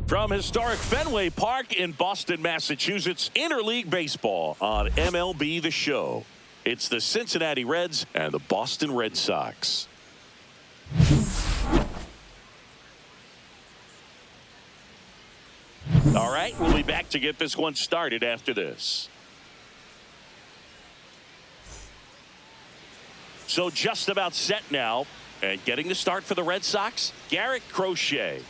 From historic Fenway Park in Boston, Massachusetts, interleague baseball on MLB The Show. It's the Cincinnati Reds and the Boston Red Sox. All right, we'll be back to get this one started after this. So just about set now, and getting the start for the Red Sox, Garrett Crochet.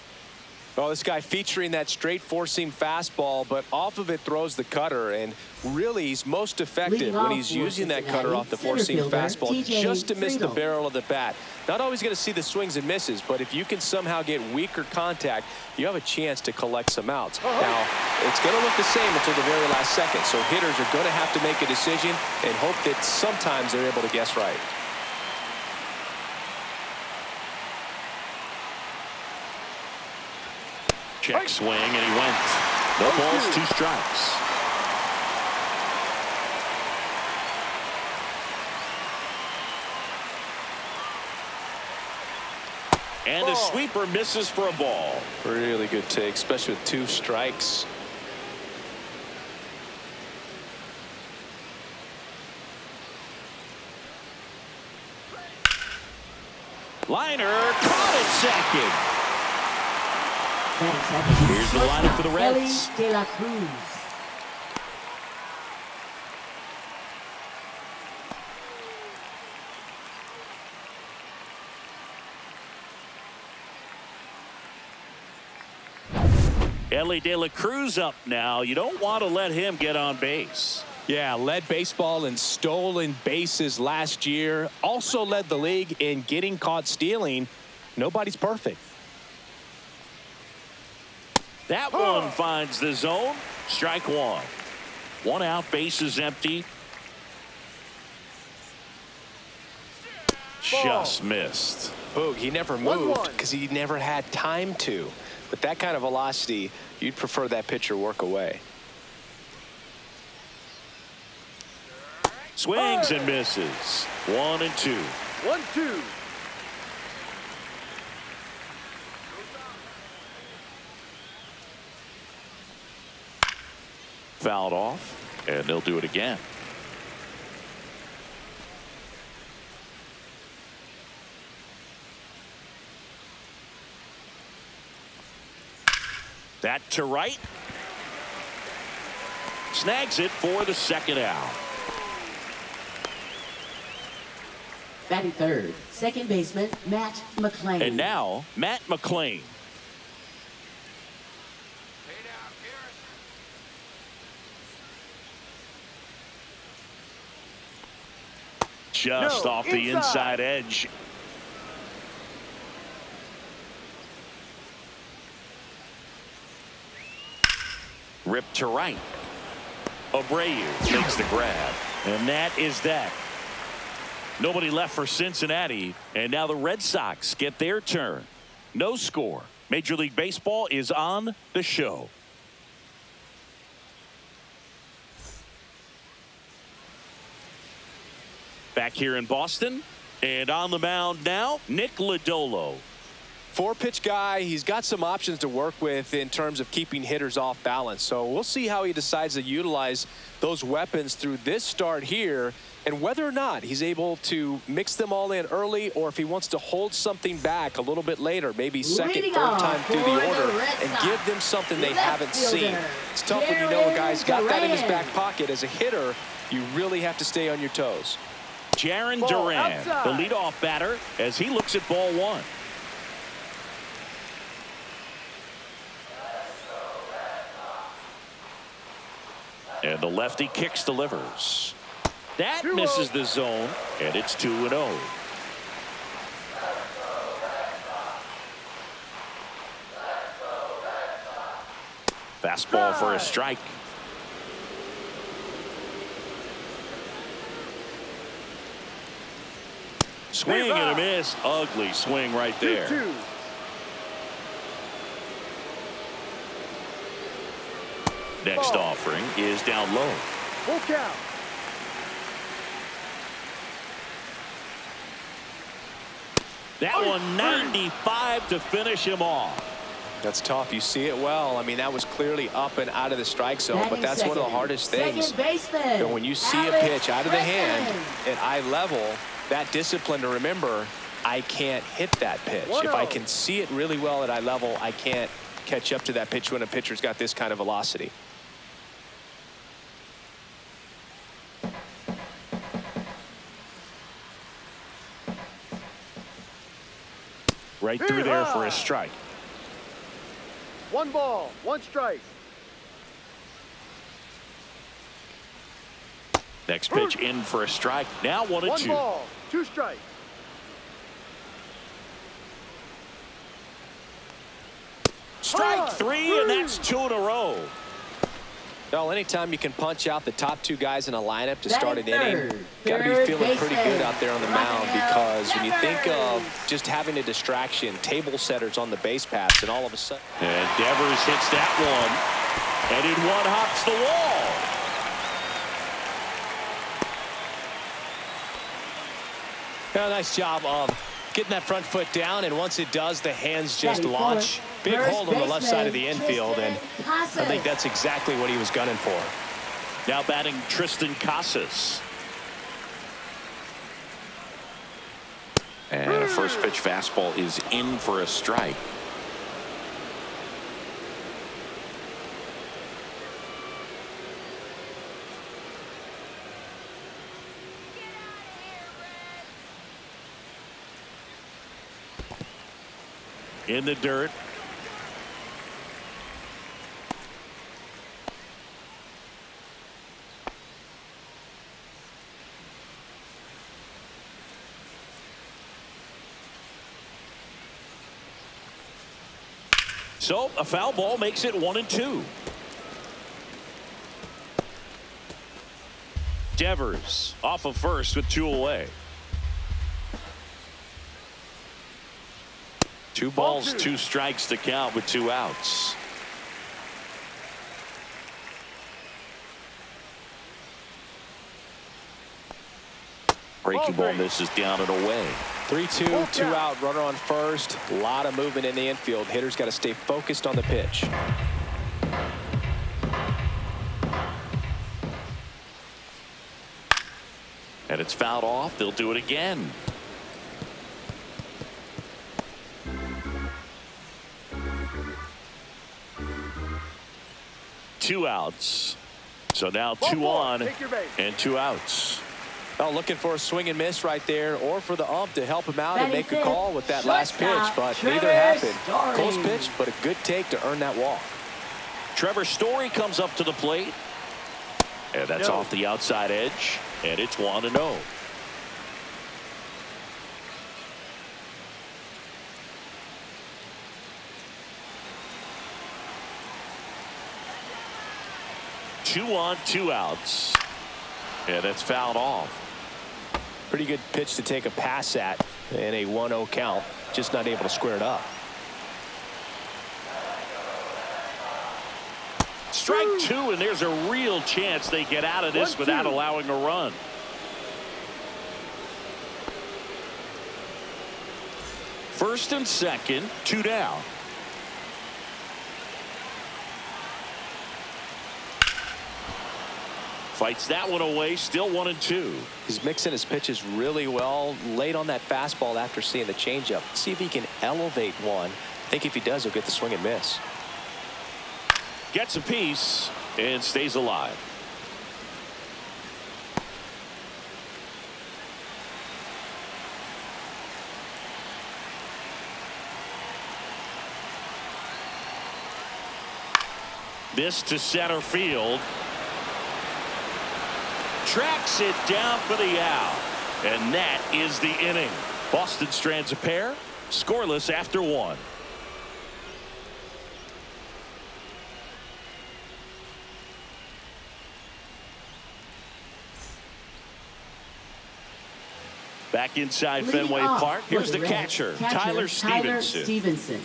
Well, this guy featuring that straight four-seam fastball, but off of it throws the cutter, and really he's most effective when he's using that cutter off the four-seam fastball just to miss the barrel of the bat. Not always going to see the swings and misses, but if you can somehow get weaker contact, you have a chance to collect some outs. Now, it's going to look the same until the very last second, so hitters are going to have to make a decision and hope that sometimes they're able to guess right. Check swing, and he went. No balls, 2 strikes. And a sweeper misses for a ball. Really good take, especially with 2 strikes. Liner caught at second. Here's the lineup for the Reds. De La Cruz. Ellie De La Cruz up now. You don't want to let him get on base. Yeah, led baseball in stolen bases last year. Also led the league in getting caught stealing. Nobody's perfect. That one finds the zone. Strike 1. 1 out, base is empty. Just missed. Boog, he never moved because he never had time to. With that kind of velocity, you'd prefer that pitcher work away. Swings and misses. 1 and 2. 1-2. Fouled off, and they'll do it again. That to right. Snags it for the 2nd out. Batting third, second baseman Matt McClain. And now Matt McClain. Just off the inside edge. Ripped to right. Abreu makes the grab. And that is that. Nobody left for Cincinnati. And now the Red Sox get their turn. No score. Major League Baseball is on the show. Back here in Boston, and on the mound now, Nick Lodolo. 4-pitch guy. He's got some options to work with in terms of keeping hitters off balance. So we'll see how he decides to utilize those weapons through this start here, and whether or not he's able to mix them all in early, or if he wants to hold something back a little bit later, maybe second, third time through the order, and give them something they haven't seen. It's tough when you know a guy's got that in his back pocket. As a hitter, you really have to stay on your toes. Jarren Duran, the leadoff batter, as he looks at ball 1. And the lefty kicks, delivers. That misses the zone, and it's 2-0. Fastball for a strike. Swing and a miss. Ugly swing right there. 2-2. Next offering is down low. Full count. That one 95 to finish him off. That's tough. You see it well. I mean, that was clearly up and out of the strike zone, but that's one of the hardest things. So when you see a pitch out of the hand at eye level, that discipline to remember, I can't hit that pitch. If I can see it really well at eye level, I can't catch up to that pitch when a pitcher's got this kind of velocity. Right through there for a strike. 1 ball, 1 strike. Next pitch in for a strike. Now 1-2. 1 ball, 2 strikes. Strike 3, and that's 2 in a row. Well, anytime you can punch out the top 2 guys in a lineup to start an inning, got to be feeling pretty good out there on the mound, because when you think of just having a distraction, table setters on the base paths, and all of a sudden. And Devers hits that one, and in one hops the wall. Yeah, nice job of getting that front foot down, and once it does, the hands just launch. Big hold on the left side of the infield, and I think that's exactly what he was gunning for. Now batting Tristan Casas. And a first pitch fastball is in for a strike. In the dirt. So a foul ball makes it 1-2. Devers off of first with 2 away. 2 balls, 2 strikes to count with 2 outs. Breaking ball misses down and away. 3-2, 2 out, runner on first. A lot of movement in the infield. Hitters got to stay focused on the pitch. And it's fouled off. They'll do it again. Two outs. So now 2 on and 2 outs. Well, looking for a swing and miss right there, or for the ump to help him out and make a call with that last pitch, but neither happened. Close pitch, but a good take to earn that walk. Trevor Story comes up to the plate, and that's off the outside edge, and it's 1-0. Two on, 2 outs. Yeah, that's fouled off. Pretty good pitch to take a pass at in a 1-0 count. Just not able to square it up. Strike 2, and there's a real chance they get out of this without allowing a run. First and second, 2 down. Fights that one away, still 1-2. He's mixing his pitches really well, late on that fastball after seeing the changeup. See if he can elevate one. I think if he does, he'll get the swing and miss. Gets a piece and stays alive. This to center field. Tracks it down for the out. And that is the inning. Boston strands a pair. Scoreless after 1. Back inside Fenway Park. Here's the catcher, Tyler Stevenson.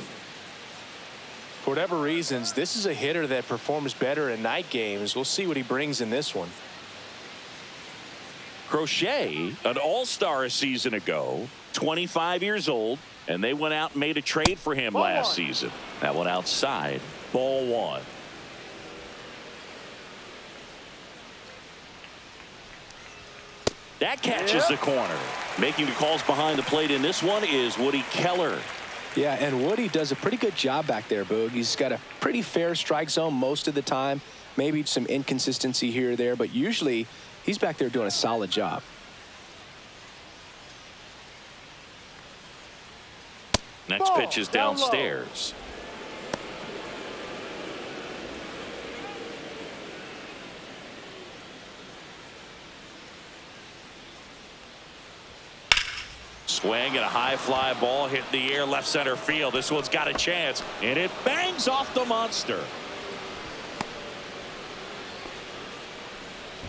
For whatever reasons, this is a hitter that performs better in night games. We'll see what he brings in this one. Crochet, an all-star a season ago, 25 years old, And they went out and made a trade for him last season. That one outside. Ball one. That catches the corner. Making the calls behind the plate in this one is Woody Keller. Yeah, and Woody does a pretty good job back there, Boog. He's got a pretty fair strike zone most of the time. Maybe some inconsistency here or there, but usually he's back there doing a solid job. Next pitch is downstairs. Swing and a high fly ball hit in the air left center field. This one's got a chance, and it bangs off the monster.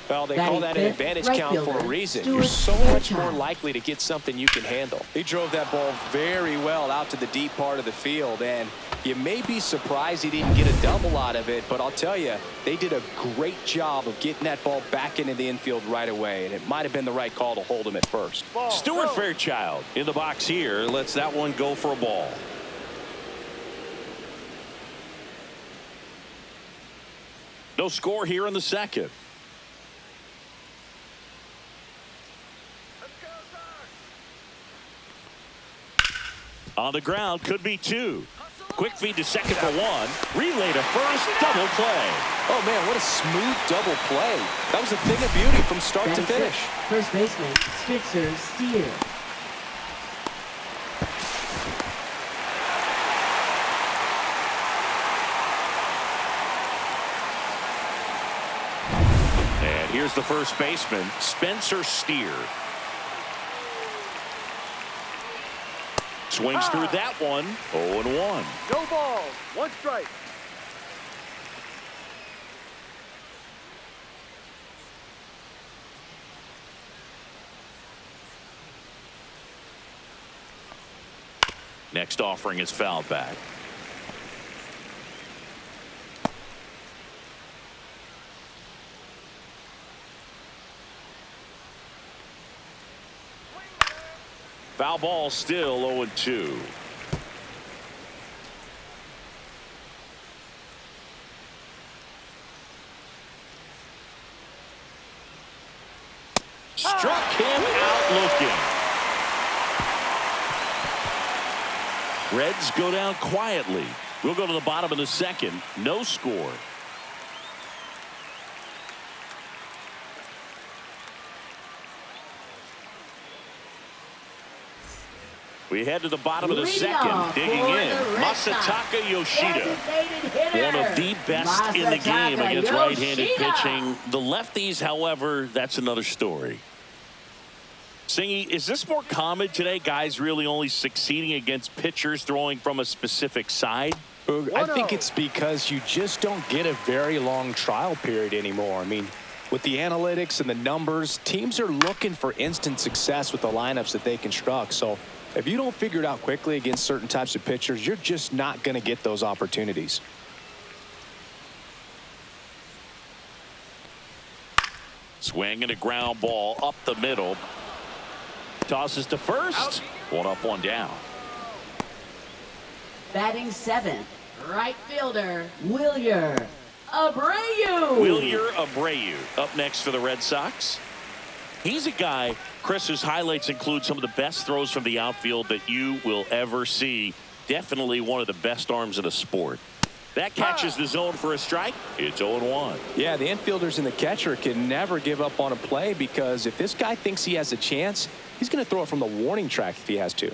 Well, they call that an advantage count for a reason. You're so much more likely to get something you can handle. He drove that ball very well out to the deep part of the field, and you may be surprised he didn't get a double out of it, but I'll tell you, they did a great job of getting that ball back into the infield right away, and it might have been the right call to hold him at first. Stuart Fairchild in the box here lets that one go for a ball. No score here in the second. On the ground, could be two. Quick feed to second for one. Relay to first, double play. Oh, man, what a smooth double play. That was a thing of beauty from start to finish. First baseman, Spitzer Steer. And here's the first baseman, Spencer Steer. Swings through that one. 0-1. No balls. One strike. Next offering is fouled back. Foul ball, still 0-2. Struck him out looking. Reds go down quietly. We'll go to the bottom of the second. No score. We head to the bottom of the second. Digging in, Masataka Yoshida. One of the best in the game against right-handed pitching. The lefties, however, that's another story. Singy, is this more common today? Guys really only succeeding against pitchers throwing from a specific side? I think it's because you just don't get a very long trial period anymore. I mean, with the analytics and the numbers, teams are looking for instant success with the lineups that they construct. So if you don't figure it out quickly against certain types of pitchers, you're just not going to get those opportunities. Swing and a ground ball up the middle. Tosses to first. One up, one down. Batting seventh, right fielder, Wilyer Abreu. Wilyer Abreu up next for the Red Sox. He's a guy, Chris, whose highlights include some of the best throws from the outfield that you will ever see. Definitely one of the best arms in the sport. That catches the zone for a strike. It's 0-1. Yeah, the infielders and the catcher can never give up on a play, because if this guy thinks he has a chance, he's going to throw it from the warning track if he has to.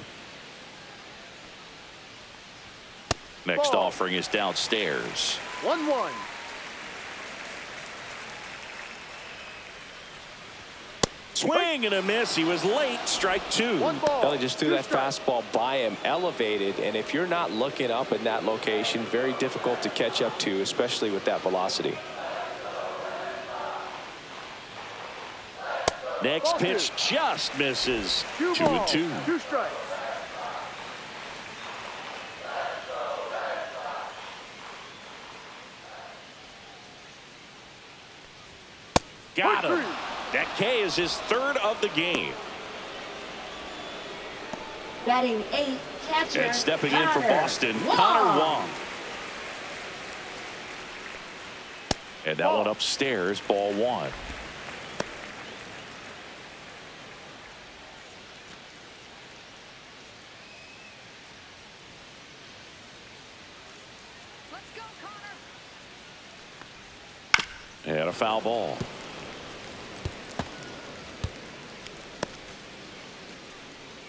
Next offering is downstairs. 1-1. Swing and a miss. He was late. Strike two. One ball. Well, he just threw that fastball by him, elevated, and if you're not looking up in that location, very difficult to catch up to, especially with that velocity. Next pitch just misses. 2-2. Two strikes. Got him. That K is his third of the game. Batting eighth, Catcher, And stepping in for Connor Boston, Wong. Connor Wong. And that one upstairs, ball one. Let's go, Connor. And a foul ball.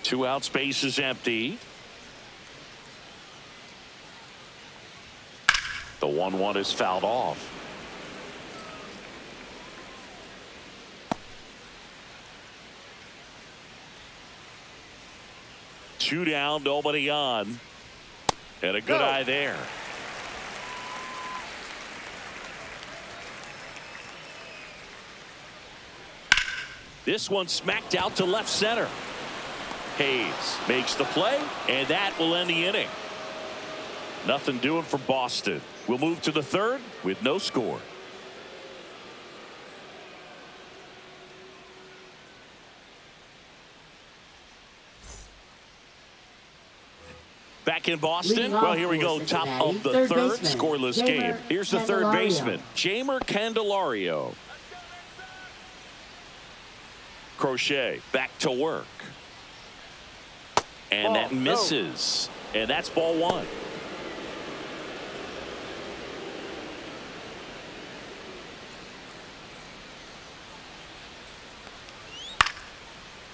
Two outs, base is empty. The 1-1 is fouled off. Two down, nobody on. And a good eye there. This one smacked out to left center. Hayes makes the play, and that will end the inning. Nothing doing for Boston. We'll move to the third with no score. Back in Boston. Well, here we go. Top of the third. Scoreless game. Here's the third baseman, Jeimer Candelario. Crochet back to work. And that misses. And that's ball one.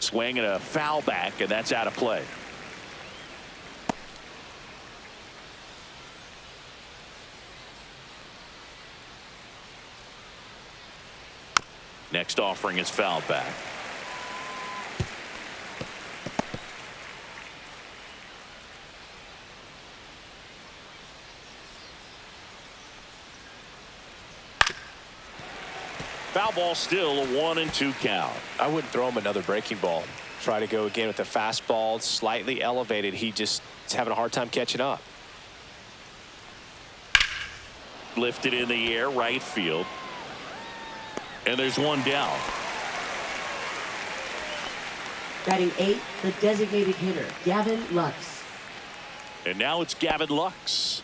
Swing and a foul back, and that's out of play. Next offering is fouled back. Foul ball, still a 1-2 count. I wouldn't throw him another breaking ball. Try to go again with the fastball, slightly elevated. He just is having a hard time catching up. Lifted in the air, right field. And there's one down. Batting 8th, the designated hitter, Gavin Lux. And now it's Gavin Lux.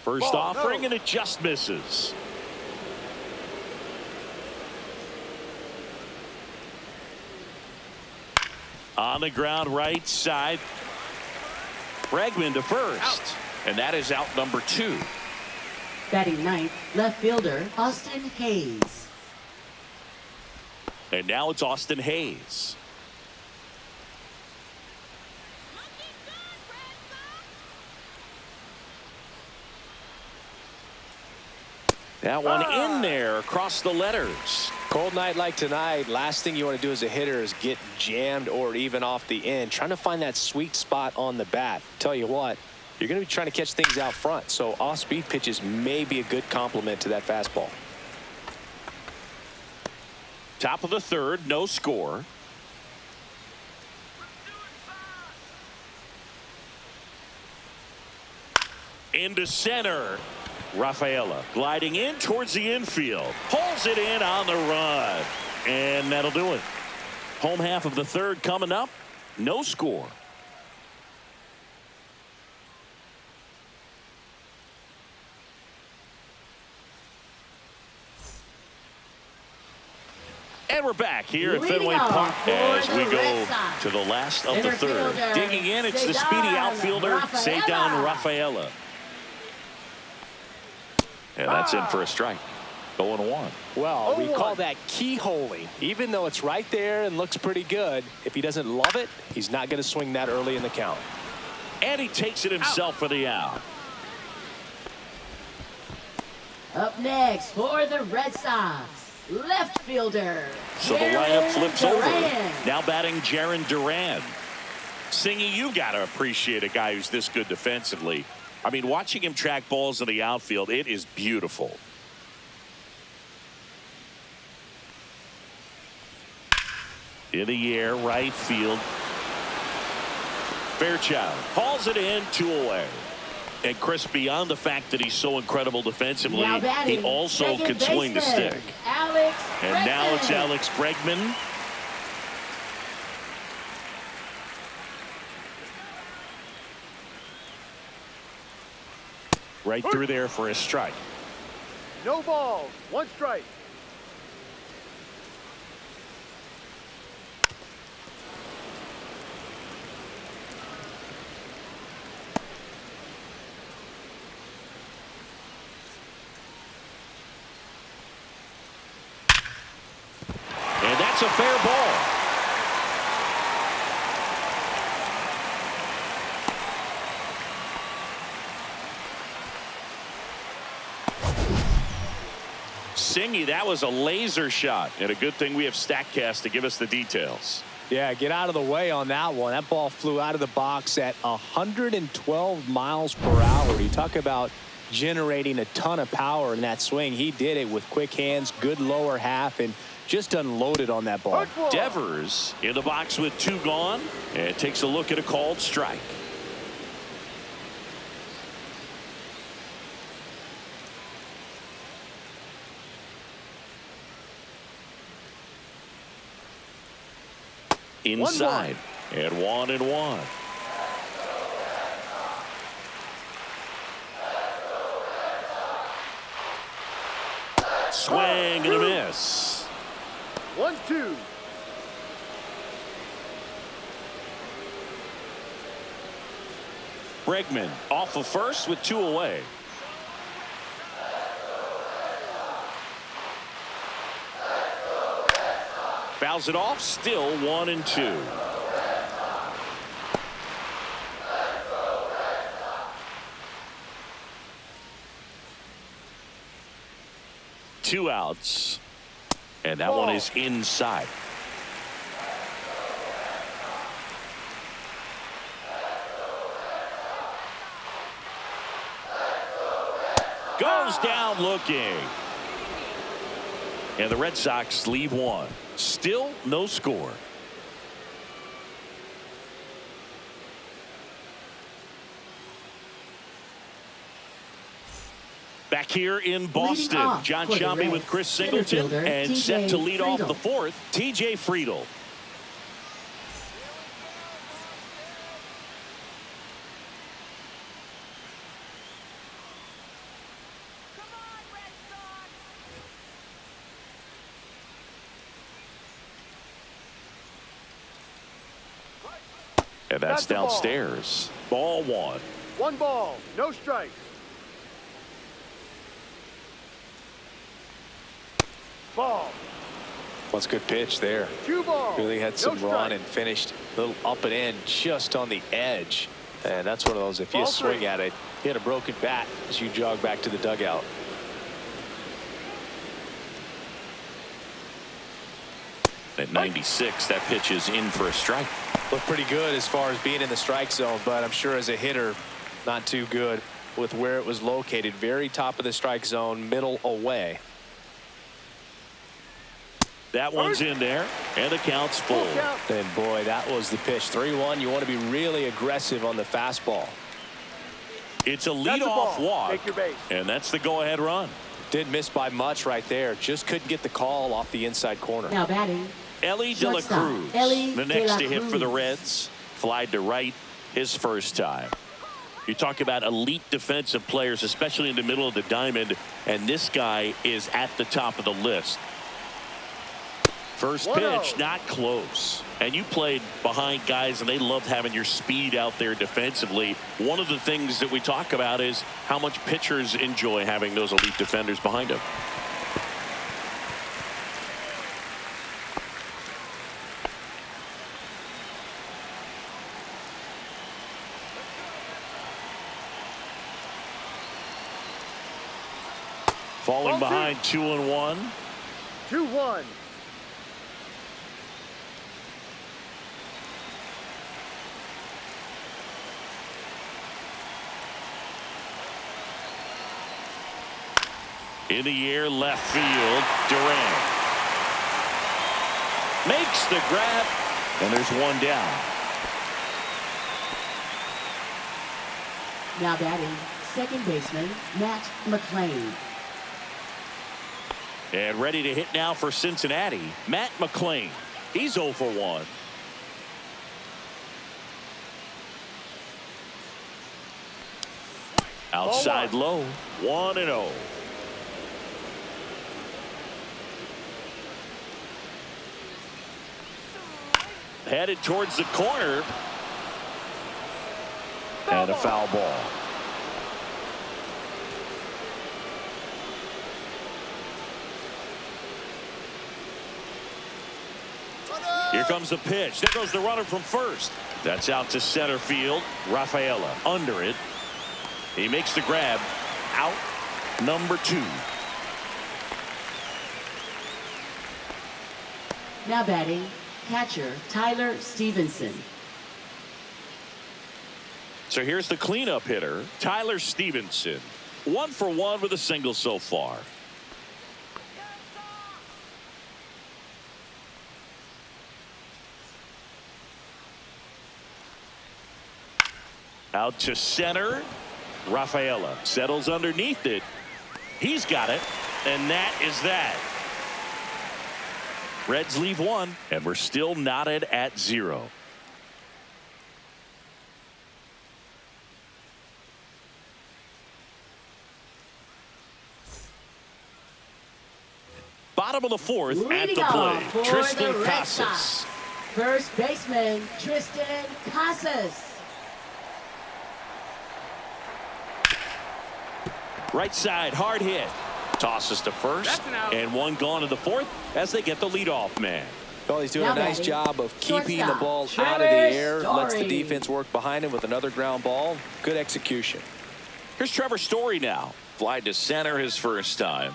First offering, and it just misses. On the ground, right side. Bregman to first. And that is out number 2. Batting 9th, left fielder, Austin Hayes. And now it's Austin Hayes. That one in there across the letters. Cold night like tonight, last thing you want to do as a hitter is get jammed or even off the end. Trying to find that sweet spot on the bat. Tell you what, you're going to be trying to catch things out front. So off-speed pitches may be a good complement to that fastball. Top of the third, no score. Into center. Rafaela gliding in towards the infield. Pulls it in on the run. And that'll do it. Home half of the third coming up. No score. And we're back here at Fenway Park as we go to the last of the third. Digging in, it's the speedy outfielder, Cedar Rafaela. And that's in for a strike. 0-1. Well, we call that keyholing. Even though it's right there and looks pretty good, if he doesn't love it, he's not going to swing that early in the count. And he takes it himself for the out. Up next for the Red Sox, left fielder, So the lineup Jarren flips Duran. over. Now batting Jarren Duran. Singy, you got to appreciate a guy who's this good defensively. I mean, watching him track balls in the outfield, it is beautiful. In the air, right field. Fairchild hauls it in, 2 away. And Chris, beyond the fact that he's so incredible defensively, Now batting, he also second can swing the baseman, stick. Alex And now it's Bregman. Alex Bregman. Right through there for a strike. No balls. One strike. And that's a fair ball. Singy, that was a laser shot. And a good thing we have StatCast to give us the details. Yeah, get out of the way on that one. That ball flew out of the box at 112 miles per hour. You talk about generating a ton of power in that swing. He did it with quick hands, good lower half, and just unloaded on that ball. Devers in the box with 2 gone, and takes a look at a called strike. Inside, and 1-1. Swing and a miss. 1-2. Bregman off of first with 2 away. Fouls it off, still 1-2. Two outs, and that one is inside. Goes down looking. And the Red Sox leave one. Still no score. Back here in Boston, John Sciambi with Chris Singleton, and set to lead off the 4th, TJ Friedl. And that's downstairs. Ball 1. 1 ball. No strikes. Ball. What's a good pitch there. 2 balls. Really had some no run strike. and finished a little up and in just on the edge. And that's one of those, if you Ball swing 3. at it, hit a broken bat as you jog back to the dugout. At 96, that pitch is in for a strike. Looked pretty good as far as being in the strike zone, but I'm sure as a hitter, not too good with where it was located. Very top of the strike zone, middle away. That one's in there, and the count's full. And boy, that was the pitch. 3-1. You want to be really aggressive on the fastball. It's a That's a leadoff ball. walk, Take your base. and that's the go-ahead run. Didn't miss by much right there. Just couldn't get the call off the inside corner. Now batting, Ellie De La Shortstop, Cruz, Ellie the De next La to hit for the Cruz. Reds, flied to right his first time. You talk about elite defensive players, especially in the middle of the diamond, and this guy is at the top of the list. First 1-0. pitch, not close. And you played behind guys, and they loved having your speed out there defensively. One of the things that we talk about is how much pitchers enjoy having those elite defenders behind them. Falling Ball 2. behind 2-1. 2-1. In the air, left field, Durant makes the grab, and there's one down. now batting, second baseman, Matt McLean. And ready to hit now for Cincinnati, Matt McLean. He's 0 for 1. Outside low, 1-0. Headed towards the corner. And a foul ball. Here comes the pitch. There goes the runner from first. That's out to center field. Rafaela under it. He makes the grab. Out number 2. Now batting, catcher Tyler Stevenson. So here's the cleanup hitter, Tyler Stevenson. 1 for 1 with a single so far. Out to center. Rafaela settles underneath it. He's got it. And that is that. Reds leave 1, and we're still knotted at 0. Bottom of the 4th at the plate. Tristan Casas. First baseman, Tristan Casas. Right side, hard hit. Tosses to first, and 1 gone to the 4th as they get the leadoff man. Well, he's doing a nice job of keeping the ball out of the air. Lets the defense work behind him with another ground ball. Good execution. Here's Trevor Story now. Fly to center his first time.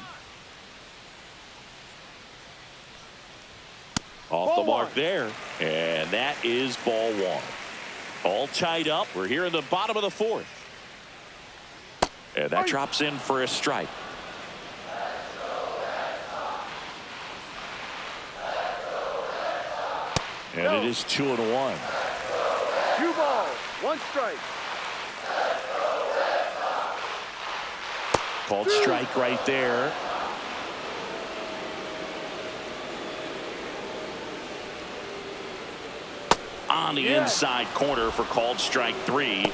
Off the mark there. And that is ball 1. All tied up. We're here in the bottom of the 4th. And that drops in for a strike. And it is 2-1. 2 balls, 1 strike. Called strike right there. On the inside corner for called strike 3.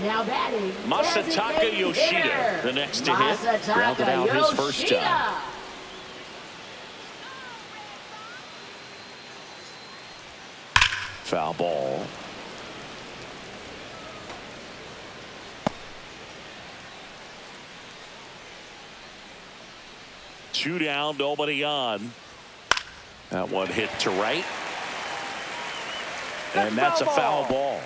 Now batting, Masataka Yoshida, the next to hit. Grounded out his first time. Foul ball. Two down, nobody on. That one hit to right. And that's a foul ball.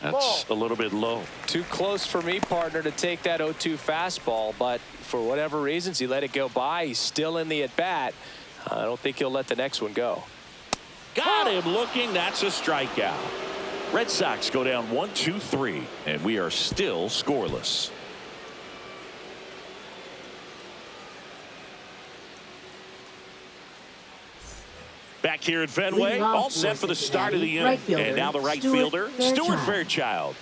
That's a little bit low. Too close for me, partner, to take that 0-2 fastball, but for whatever reasons, he let it go by. He's still in the at-bat. I don't think he'll let the next one go. Got him looking. That's a strikeout. Red Sox go down 1-2-3, and we are still scoreless. Back here at Fenway, all set for the start of the inning. And now the right fielder, Stuart Fairchild.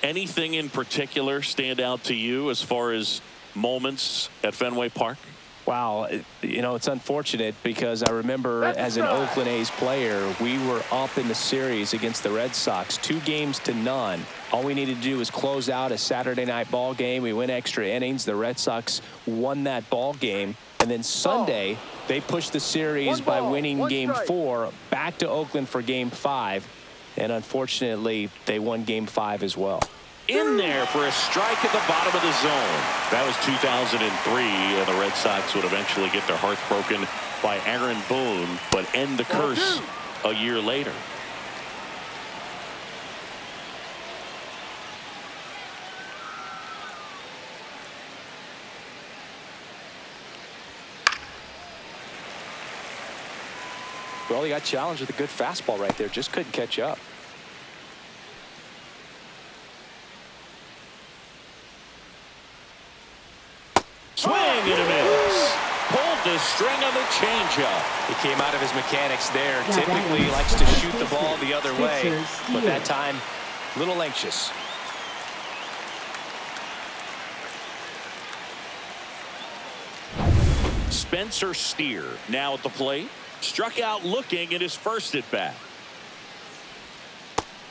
Anything in particular stand out to you as far as moments at Fenway Park? Wow, you know, it's unfortunate because I remember as an Oakland A's player, we were up in the series against the Red Sox, 2-0. All we needed to do was close out a Saturday night ball game. We went extra innings. The Red Sox won that ball game. And then Sunday, they pushed the series by winning Game 4 back to Oakland for Game 5. And unfortunately, they won Game 5 as well. In there for a strike at the bottom of the zone. That was 2003, and the Red Sox would eventually get their hearts broken by Aaron Boone, but end the curse a year later. Well, he got challenged with a good fastball right there. Just couldn't catch up. Swing and a miss. the string on the changeup. He came out of his mechanics there. Yeah, Typically, he likes to shoot the ball the other way, but that time, a little anxious. Spencer Steer now at the plate. Struck out looking at his first at bat.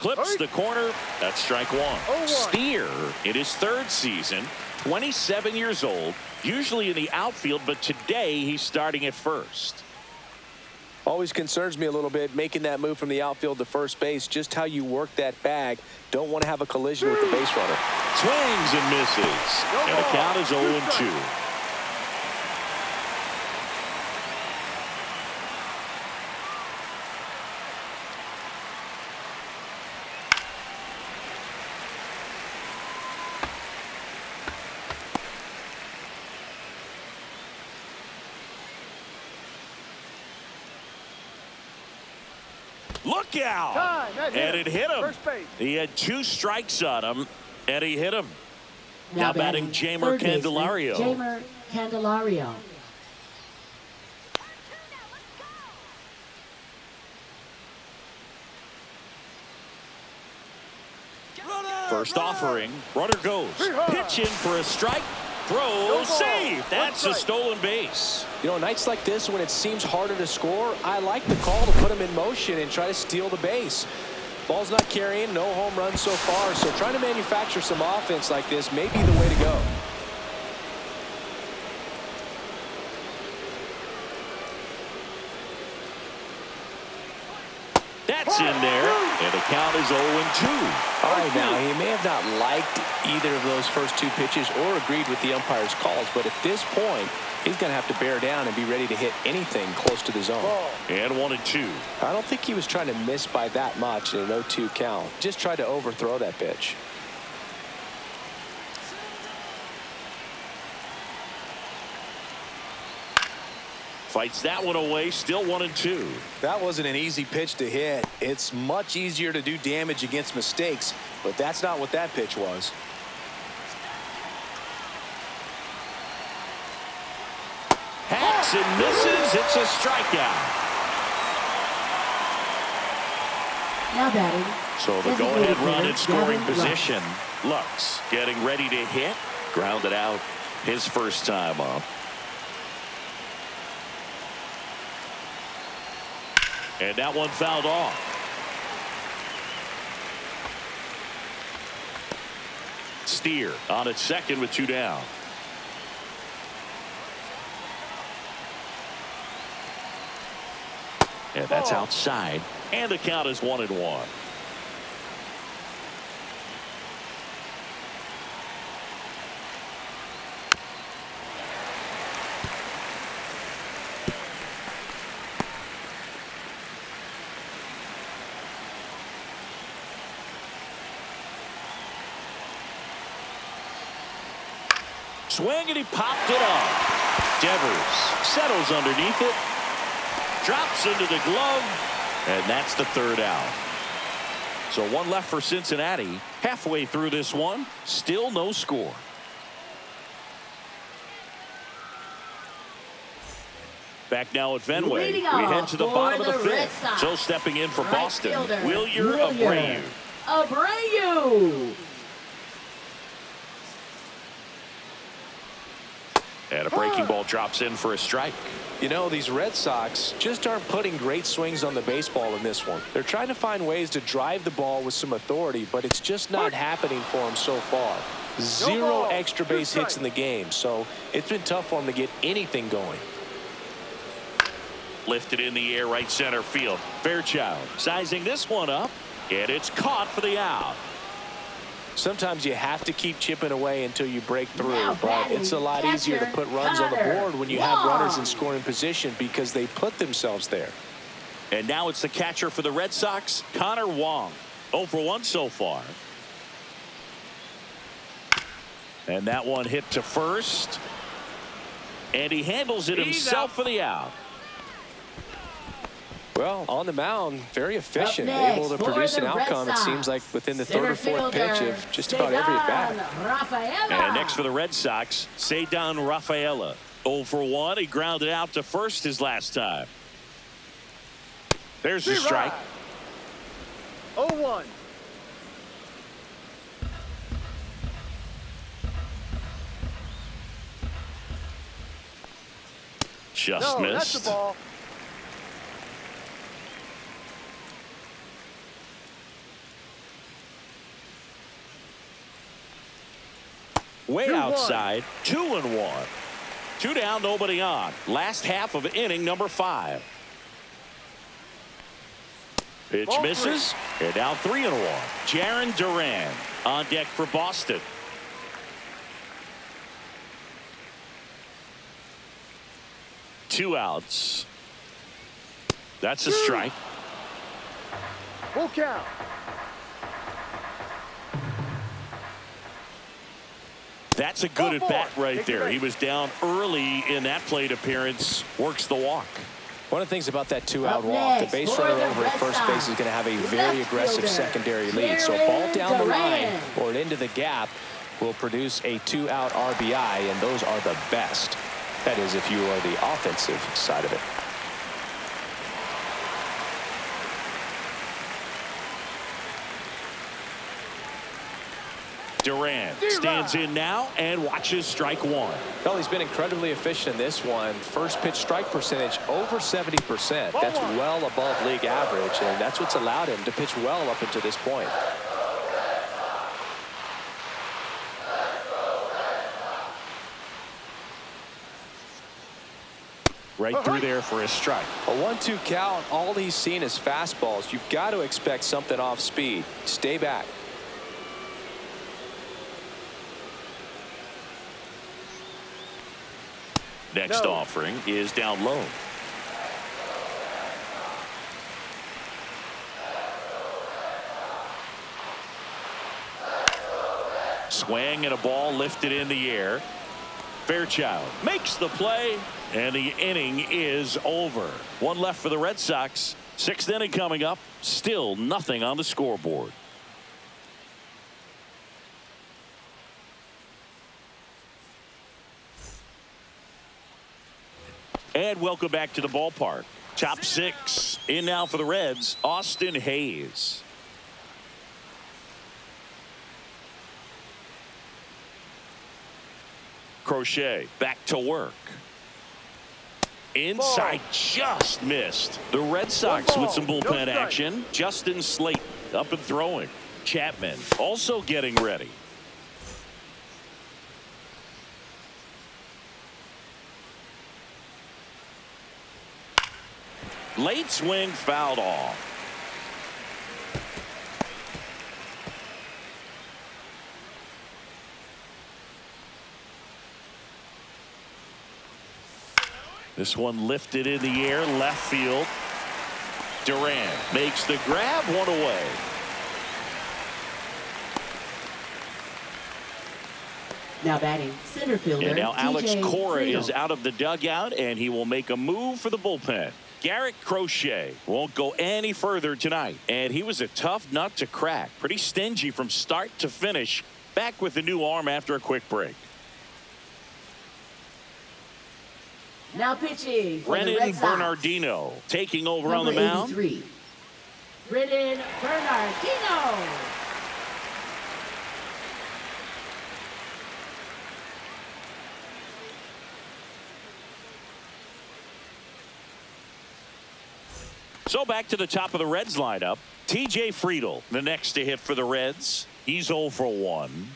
Clips the corner. That's strike one. Steer in his third season, 27 years old, usually in the outfield, but today he's starting at first. Always concerns me a little bit making that move from the outfield to first base. Just how you work that bag. Don't want to have a collision with the base runner. Swings and misses. And the count is 0-2. Look out! And it hit him. He had 2 strikes on him, and he hit him. Now batting Jeimer Candelario. Jeimer Candelario. First offering. Runner goes. Pitch in for a strike. Throw. Save. That's a stolen base. You know, nights like this when it seems harder to score, I like the call to put him in motion and try to steal the base. Ball's not carrying, no home runs so far, so trying to manufacture some offense like this may be the way to go. That's in there, and the count is 0-2. All right, now, he may have not liked either of those first 2 pitches or agreed with the umpire's calls, but at this point, he's going to have to bear down and be ready to hit anything close to the zone. And 1-2. I don't think he was trying to miss by that much in an 0-2 count. Just tried to overthrow that pitch. Fights that one away, still 1-2. That wasn't an easy pitch to hit. It's much easier to do damage against mistakes, but that's not what that pitch was. Hacks and misses. It's a strikeout. Now batting. So the go-ahead run in scoring position. Lux getting ready to hit. Grounded out his first time up. And that one fouled off. Steer on its second with 2 down. And that's outside. And the count is 1-1. Swing, and he popped it up. Devers settles underneath it. Drops into the glove. And that's the 3rd out. So 1 left for Cincinnati. Halfway through this one. Still no score. Back now at Fenway. We head to the bottom of the 5th. So stepping in for Boston, Wilyer Abreu. Abreu. And a breaking ball drops in for a strike. You know, these Red Sox just aren't putting great swings on the baseball in this one. They're trying to find ways to drive the ball with some authority, but it's just not happening for them so far. 0 extra base hits in the game, so it's been tough for them to get anything going. Lifted in the air, right center field. Fairchild sizing this one up, and it's caught for the out. Sometimes you have to keep chipping away until you break through, but it's a lot easier to put runs on the board when you have runners in scoring position because they put themselves there. And now it's the catcher for the Red Sox, Connor Wong. 0 for 1 so far. And that one hit to first. And he handles it himself for the out. Well, on the mound, very efficient, able to produce an outcome, it seems like, within the 3rd or 4th pitch of just about every at bat. And next for the Red Sox, Ceddanne Rafaela. 0 for 1. He grounded out to first his last time. There's the strike. 0-1. Just No, that's missed. the ball. Way 2-1. outside. 2-1. 2 down, nobody on. Last half of inning number 5. Pitch Ball misses. And now 3-1. Jarren Duran on deck for Boston. Two outs. That's a strike. Full count. That's a good at bat right Take it there. back. He was down early in that plate appearance. Works the walk. One of the things about that two-out Up walk, the next base for runner the over at Red first Sox, base is going to have a very left aggressive fielder, secondary lead. So a Jarren ball down the line Duran. or into the gap will produce a two-out RBI, and those are the best. That is, if you are the offensive side of it. Duran stands in now and watches strike one. Well, he's been incredibly efficient in this one. First pitch strike percentage over 70%. That's well above league average, and that's what's allowed him to pitch well up until this point. Right through there for a strike. A 1-2 count, all he's seen is fastballs. You've got to expect something off speed. Stay back. Next No. offering is down low. Swing and a ball lifted in the air. Fairchild makes the play, and the inning is over. One left for the Red Sox. Sixth inning coming up. Still nothing on the scoreboard. And welcome back to the ballpark. Top six in now for the Reds. Austin Hayes. Crochet back to work. Inside, just missed. The Red Sox with some bullpen action. Justin Slate up and throwing. Chapman also getting ready. Late swing fouled off. This one lifted in the air, left field. Duran makes the grab, one away. Now batting center fielder. And now Alex TJ Cora Friedl. is out of the dugout, and he will make a move for the bullpen. Garrett Crochet won't go any further tonight, and he was a tough nut to crack. Pretty stingy from start to finish. Back with the new arm after a quick break. Now pitching for the Brennan Red Sox. Bernardino taking over on the Number mound. 83. Brennan Bernardino. So back to the top of the Reds lineup. TJ Friedl, the next to hit for the Reds. He's 0 for 1.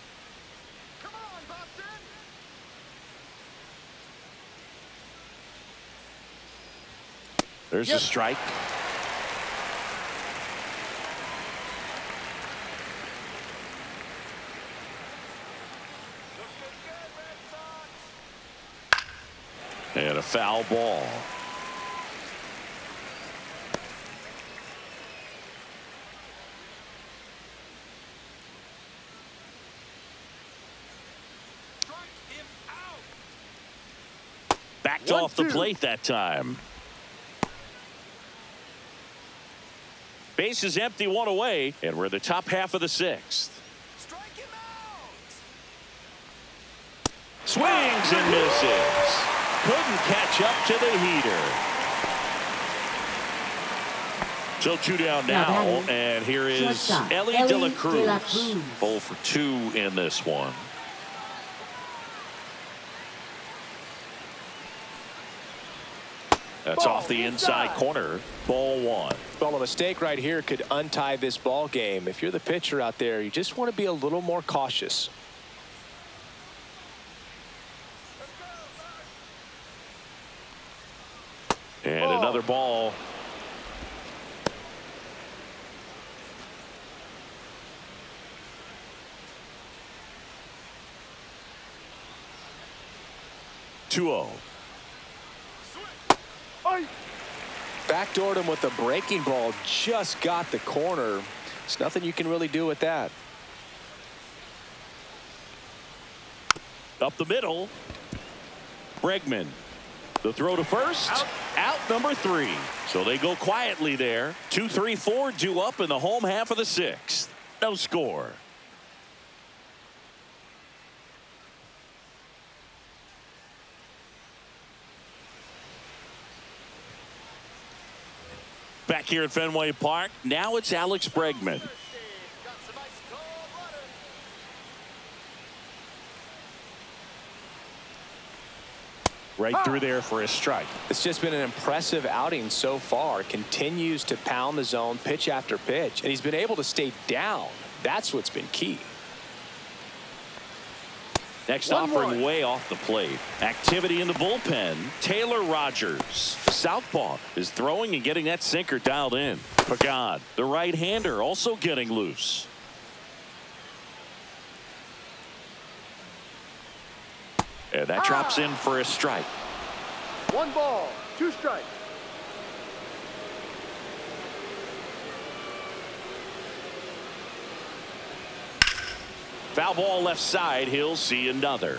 There's a strike. And a foul ball. Backed off the plate that time. Base is empty, one away, and we're the top half of the sixth. Strike him out. Swings and misses. couldn't catch up to the heater. So 2 down now, and here is Ellie De La Cruz. 0 for 2 in this one. That's off the inside corner. Ball 1. Well, a mistake right here could untie this ball game. If you're the pitcher out there, you just want to be a little more cautious. And another ball. Two-0. Backdoored him with a breaking ball. Just got the corner. There's nothing you can really do with that. Up the middle. Bregman. The throw to first. Out number 3. So they go quietly there. 2, 3, 4 due up in the home half of the 6th. No score. Back here at Fenway Park, now it's Alex Bregman. Right through there for a strike. It's just been an impressive outing so far. Continues to pound the zone pitch after pitch, and he's been able to stay down. That's what's been key. Next offering way off the plate. Activity in the bullpen. Taylor Rogers. Southpaw is throwing and getting that sinker dialed in. Pagad, the right-hander, also getting loose. And that drops in for a strike. 1 ball, 2 strikes. Foul ball left side. He'll see another.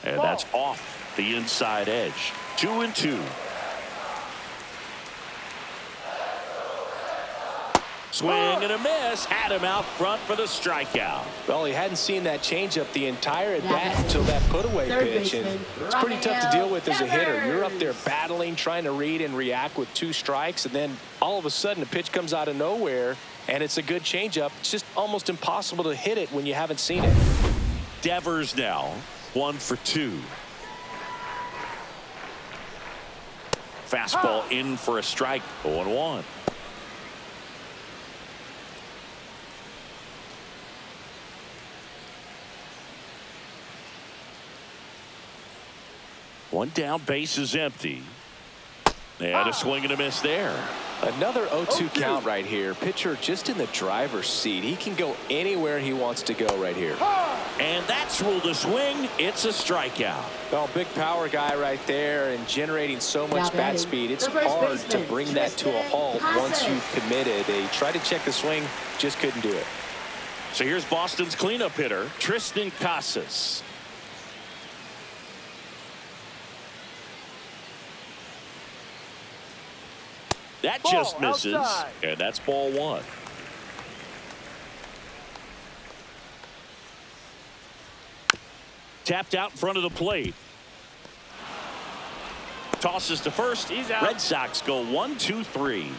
And that's off the inside edge. 2-2. Swing and a miss. Had him out front for the strikeout. Well, he hadn't seen that changeup the entire at bat until that put-away pitch, and it's pretty tough to deal with as a hitter. You're up there battling, trying to read and react with 2 strikes, and then all of a sudden a pitch comes out of nowhere, and it's a good changeup. It's just almost impossible to hit it when you haven't seen it. Devers now 1 for 2. Fastball in for a strike. 0-1. One down, base is empty. And a swing and a miss there. Another 0-2 count right here. Pitcher just in the driver's seat. He can go anywhere he wants to go right here. And that's ruled a swing. It's a strikeout. Well, big power guy right there and generating so much bat speed. It's hard to bring that to a halt once you've committed. They tried to check the swing, just couldn't do it. So here's Boston's cleanup hitter, Tristan Casas. That just misses, and that's ball 1. Tapped out in front of the plate. Tosses to first. He's out. Red Sox go 1, 2, 3.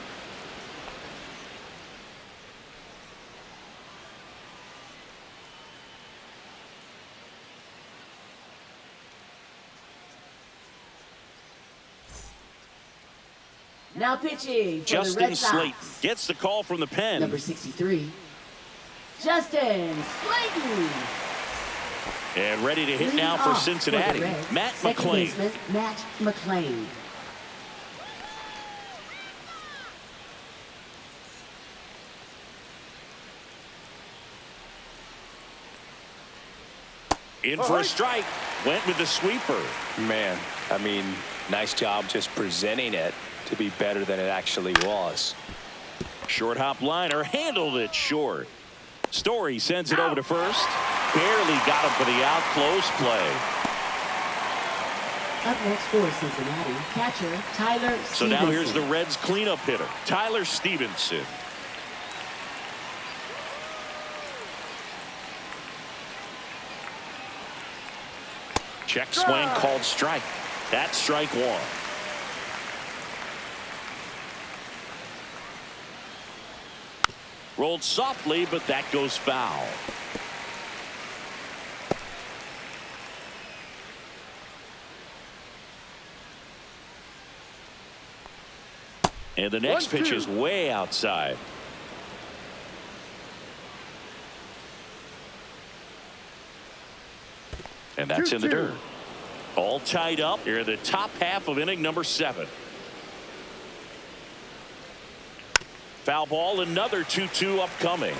Now pitching for Justin the Red Sox. Slayton gets the call from the pen. Number 63, Justin Slayton. And ready to hit Leading now for off Cincinnati, for the Reds, Matt second McClain. baseman, Matt McClain. In for a strike. Went with the sweeper. Man, I mean, nice job just presenting it to be better than it actually was. Short hop liner, handled it short. Story sends it over to first. Barely got him for the out. Close play. Up next for Cincinnati, catcher Tyler Stevenson. So now here's the Reds cleanup hitter, Tyler Stevenson. Check swing called strike. That's strike one. Rolled softly, but that goes foul. And the next pitch is way outside. And that's in the dirt. All tied up here in the top half of inning number 7. Foul ball, another 2-2 upcoming.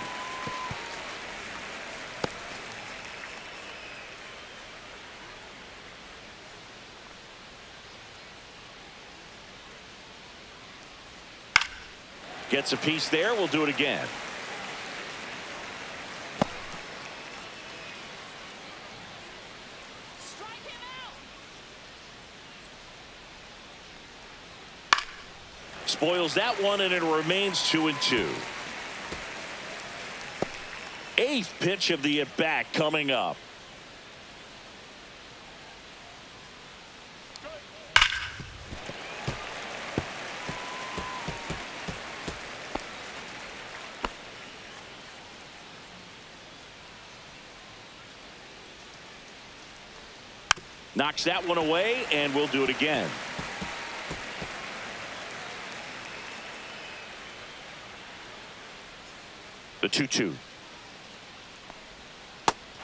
Gets a piece there. We'll do it again. Spoils that one, and it remains 2-2. 8th pitch of the at-bat coming up. Knocks that one away, and we'll do it again. The 2-2.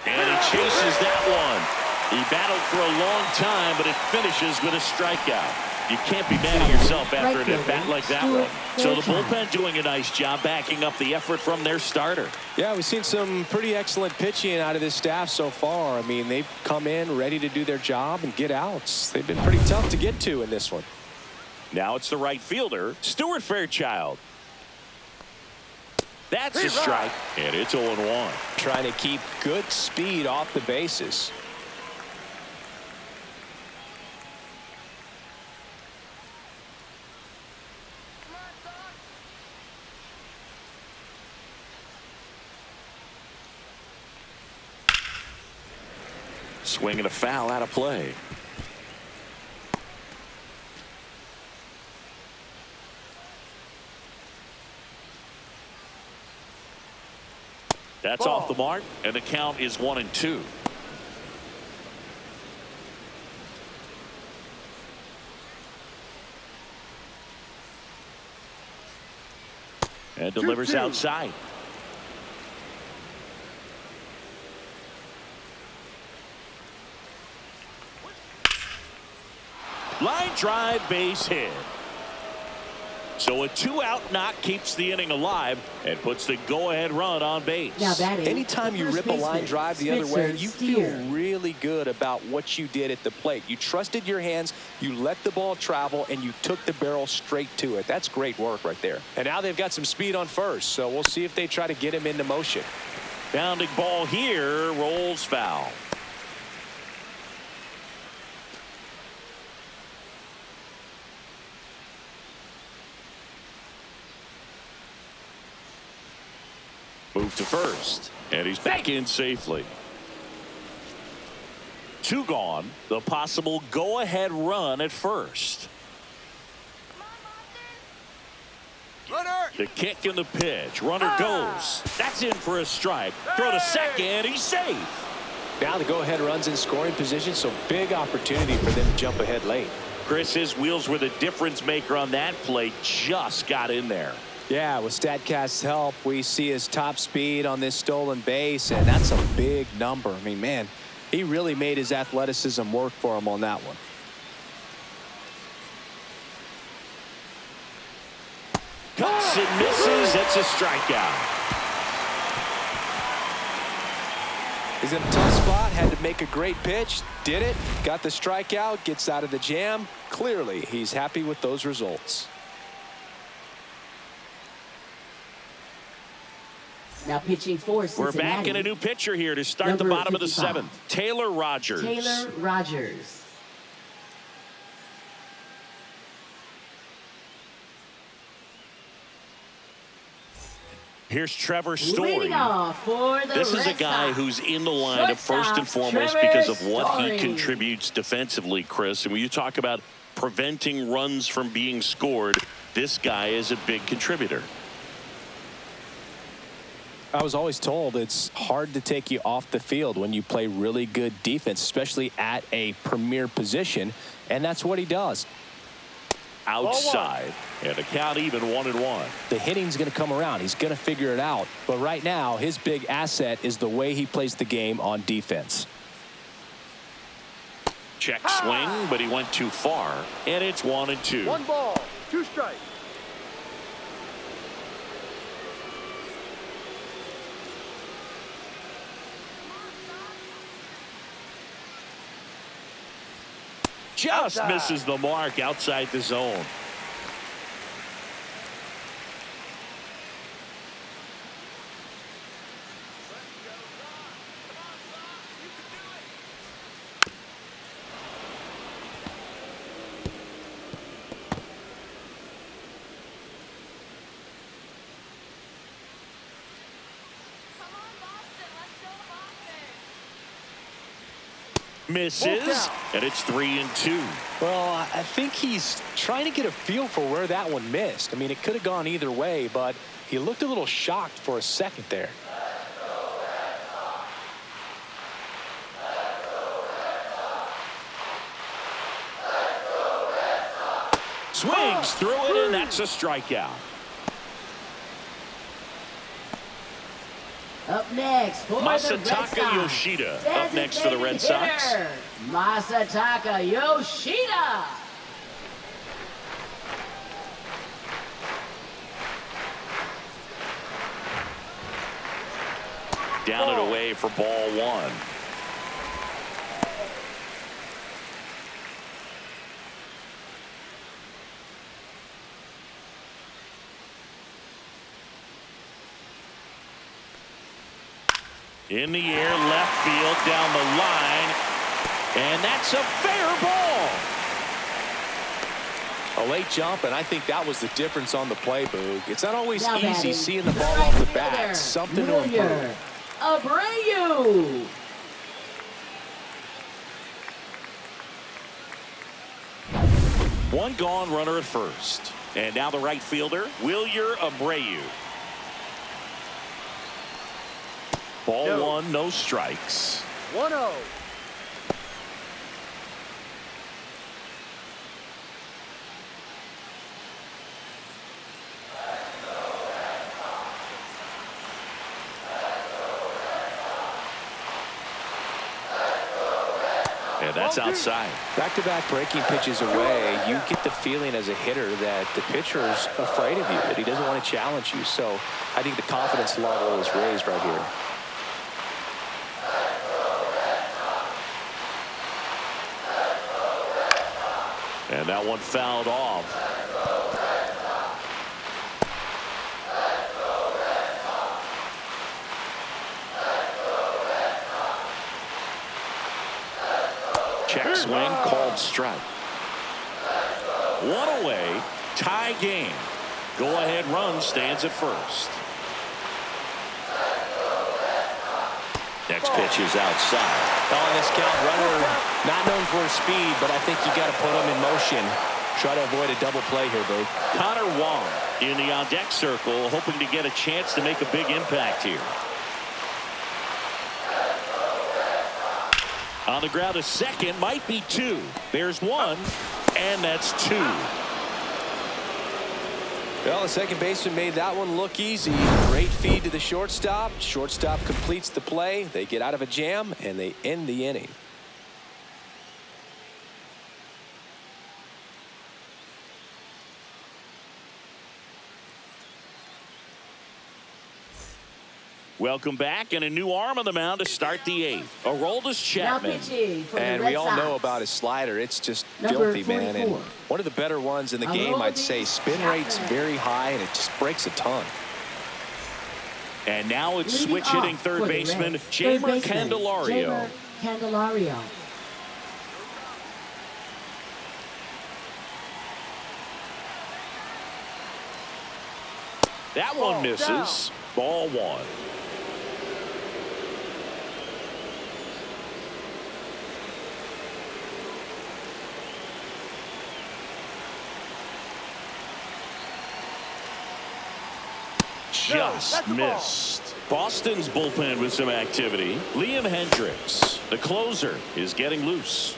And he chases that one. He battled for a long time, but it finishes with a strikeout. You can't be mad at yourself after an at-bat like that one. So the bullpen doing a nice job backing up the effort from their starter. Yeah, we've seen some pretty excellent pitching out of this staff so far. I mean, they've come in ready to do their job and get outs. They've been pretty tough to get to in this one. Now it's the right fielder, Stuart Fairchild. That's a strike, and it's 0-1. Trying to keep good speed off the bases. Swinging a foul out of play. That's off the mark, and the count is 1-2. And delivers outside. Line drive, base hit. So a 2-out knock keeps the inning alive and puts the go-ahead run on base. Now batting, anytime you rip a line drive the other way, you feel really good about what you did at the plate. You trusted your hands, you let the ball travel, and you took the barrel straight to it. That's great work right there. And now they've got some speed on first, so we'll see if they try to get him into motion. Bounding ball here, rolls foul. Move to first, and he's back in safely. 2 gone. The possible go-ahead run at first. Runner. The kick and the pitch. Runner goes. That's in for a strike. Throw to second. He's safe. Now the go-ahead run's in scoring position, so big opportunity for them to jump ahead late. Chris, his wheels were the difference maker on that play. Just got in there. Yeah, with StatCast's help, we see his top speed on this stolen base, and that's a big number. I mean, man, he really made his athleticism work for him on that one. Cuts and misses. That's a strikeout. He's in a tough spot, had to make a great pitch, did it, got the strikeout, gets out of the jam. Clearly, he's happy with those results. Now pitching for Cincinnati. We're back in a new pitcher here to start the bottom of the 7th. Taylor Rogers. Taylor Rogers. Here's Trevor Leading Story. off for the This is a Red guy Sox, who's in the lineup first and shortstop, foremost Trevor because of what he Story. contributes defensively, Chris. And when you talk about preventing runs from being scored, this guy is a big contributor. I was always told it's hard to take you off the field when you play really good defense, especially at a premier position, and that's what he does. Outside, and the count even 1-1. The hitting's going to come around. He's going to figure it out. But right now, his big asset is the way he plays the game on defense. Check swing, but he went too far, and it's 1-2. 1 ball, 2 strikes. Just Outside. misses the mark outside the zone. Misses, and it's 3-2. Well, I think he's trying to get a feel for where that one missed. I mean, it could have gone either way, but he looked a little shocked for a second there. Swings through it, and that's a strikeout. Up next for the Red Masataka Sox, Yoshida up next for the Red Sox. hitter, Masataka Yoshida. Down and away for ball 1. In the air, left field, down the line, and that's a fair ball. A late jump, and I think that was the difference on the play, Boog. It's not always Now easy batting, seeing the the ball right off the fielder, bat. Something to Muller, improve. Abreu. One gone, runner at first. And now the right fielder, Wilyer Abreu. Ball No. 1, no strikes. 1-0. And that's outside. Back-to-back breaking pitches away, you get the feeling as a hitter that the pitcher's afraid of you, that he doesn't want to challenge you. So I think the confidence level is raised right here. And that one fouled off. Check swing, called strike. One away, tie game. Go-ahead run stands at first. Next pitch is outside. On this count, runner not known for his speed, but I think you got to put him in motion. Try to avoid a double play here, Boog. Connor Wong in the on-deck circle, hoping to get a chance to make a big impact here. On the ground, a second, might be 2. There's 1, and that's 2. Well, the second baseman made that one look easy. Great feed to the shortstop. Shortstop completes the play. They get out of a jam, and they end the inning. Welcome back, and a new arm on the mound to start the 8th. Aroldis Now Chapman. pitching for And the Red we all Sox. know about his slider. It's just Number filthy, man. And 44. one of the better ones in the game, I'd say. Spin rate's very high, and it just breaks a ton. And now it's Leading switch off hitting for third the baseman, Reds, Jamer third baseman, Candelario. Jamer Candelario. That one misses. Ball one. Just missed. Boston's bullpen with some activity. Liam Hendricks, the closer, is getting loose.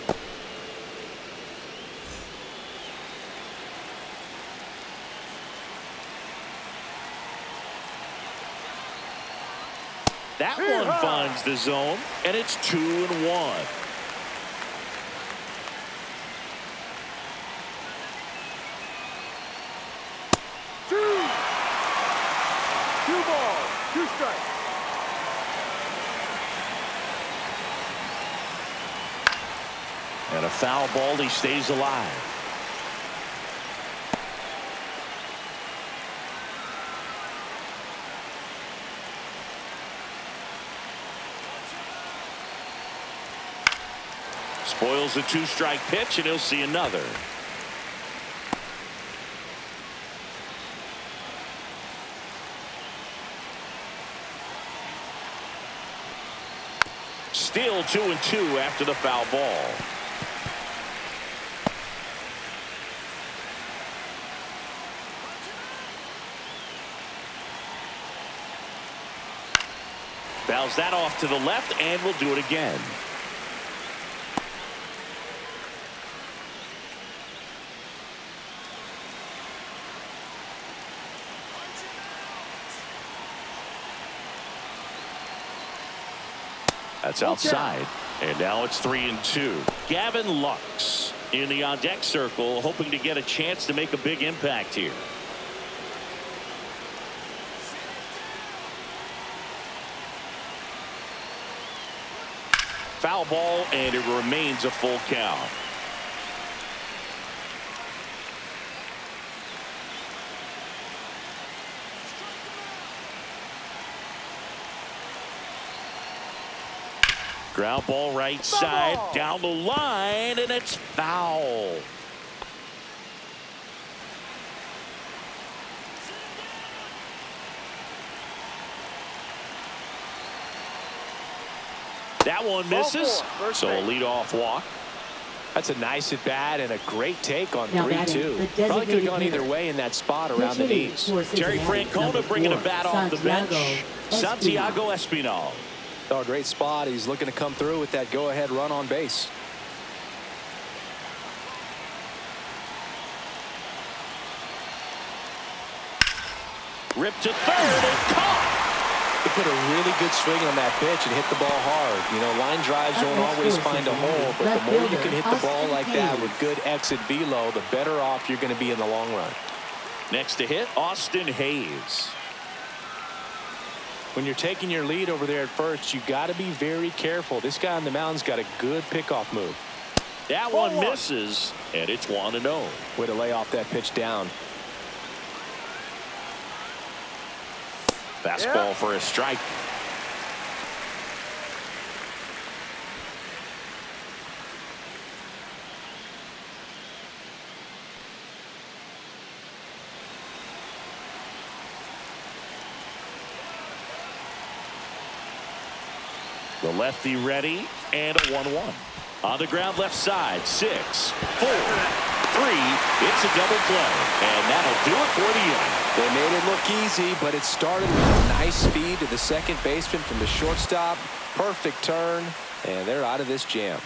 That one finds the zone, and it's 2-1. Two balls, two strikes. And a foul ball, he stays alive. Spoils a two-strike pitch, and he'll see another. Still 2-2 after the foul ball. Fouls that off to the left, and we'll do it again. That's outside. And now it's 3-2. Gavin Lux in the on-deck circle, hoping to get a chance to make a big impact here. Foul ball, and it remains a full count. Ground ball right side, down the line, and it's foul. That one misses, so a leadoff walk. That's a nice at bat and a great take on Now 3-2. Probably could have gone either way in that spot around the knees. Jerry Francona bringing a bat off the bench. Santiago Espinal. Oh, great spot. He's looking to come through with that go-ahead run on base. Ripped to third and caught. He put a really good swing on that pitch and hit the ball hard. You know, line drives don't always find a hole, but the more you can hit the ball like that with good exit velo, the better off you're going to be in the long run. Next to hit, Austin Hayes. When you're taking your lead over there at first, you got to be very careful. This guy on the mound's got a good pickoff move. That one misses, and it's 1-0. Way to lay off that pitch down. Fastball for a strike. The lefty ready, and a 1-1. On the ground left side, 6, 4, 3. It's a double play, and that'll do it for the inning. They made it look easy, but it started with a nice feed to the second baseman from the shortstop. Perfect turn, and they're out of this jam.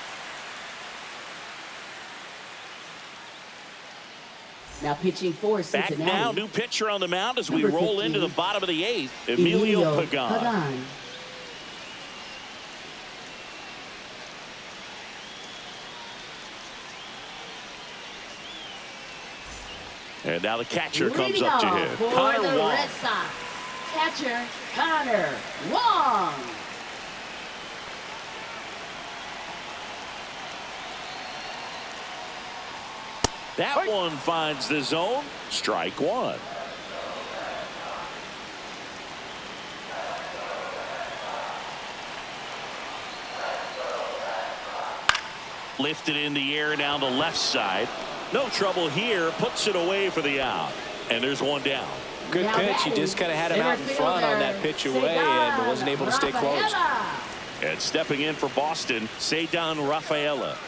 Now pitching for Cincinnati. Back now, new pitcher on the mound as we Number roll 15, into the bottom of the 8th. Emilio Pagan. And now the catcher comes up to hit. For Connor the Wong. Red Sox, catcher Connor Wong. That one finds the zone. Strike one. Lifted in the air down the left side. No trouble here. Puts it away for the out. And there's one down. good pitch. He just kind of had him out in front on that pitch away and wasn't able to stay close. And stepping in for Boston, Cedar Rafaela.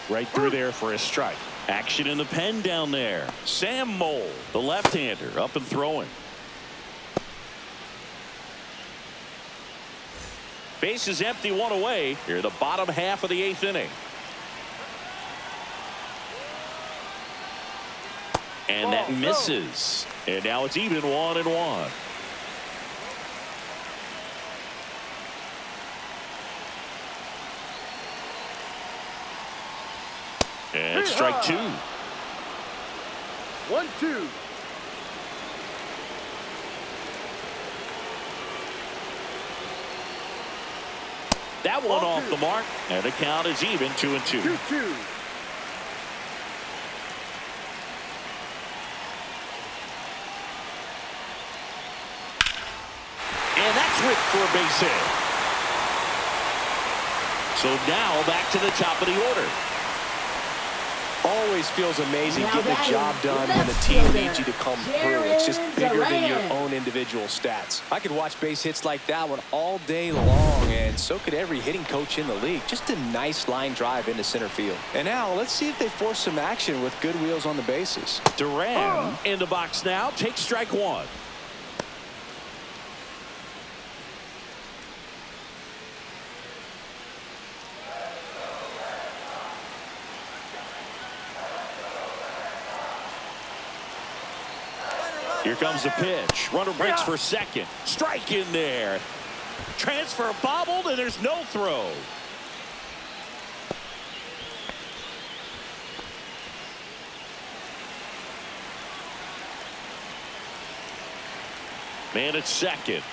Right through there for a strike. Action in the pen down there. Sam Mole, the left-hander, up and throwing. Base is empty, one away. Here, the bottom half of the 8th inning. And that misses. And now it's even 1-1. And strike 2. 1-2. That one off the mark, and the count is even 2-2. 2-2. And that's ripped for a base hit. So now back to the top of the order. Always feels amazing getting the job done when the team needs you to come through. It's just bigger than your own individual stats. I could watch base hits like that one all day long, and so could every hitting coach in the league. Just a nice line drive into center field. And now let's see if they force some action with good wheels on the bases. Duran in the box now, takes strike 1. Here comes the pitch. Runner breaks for second. Strike in there. Transfer bobbled, and there's no throw. Man at second.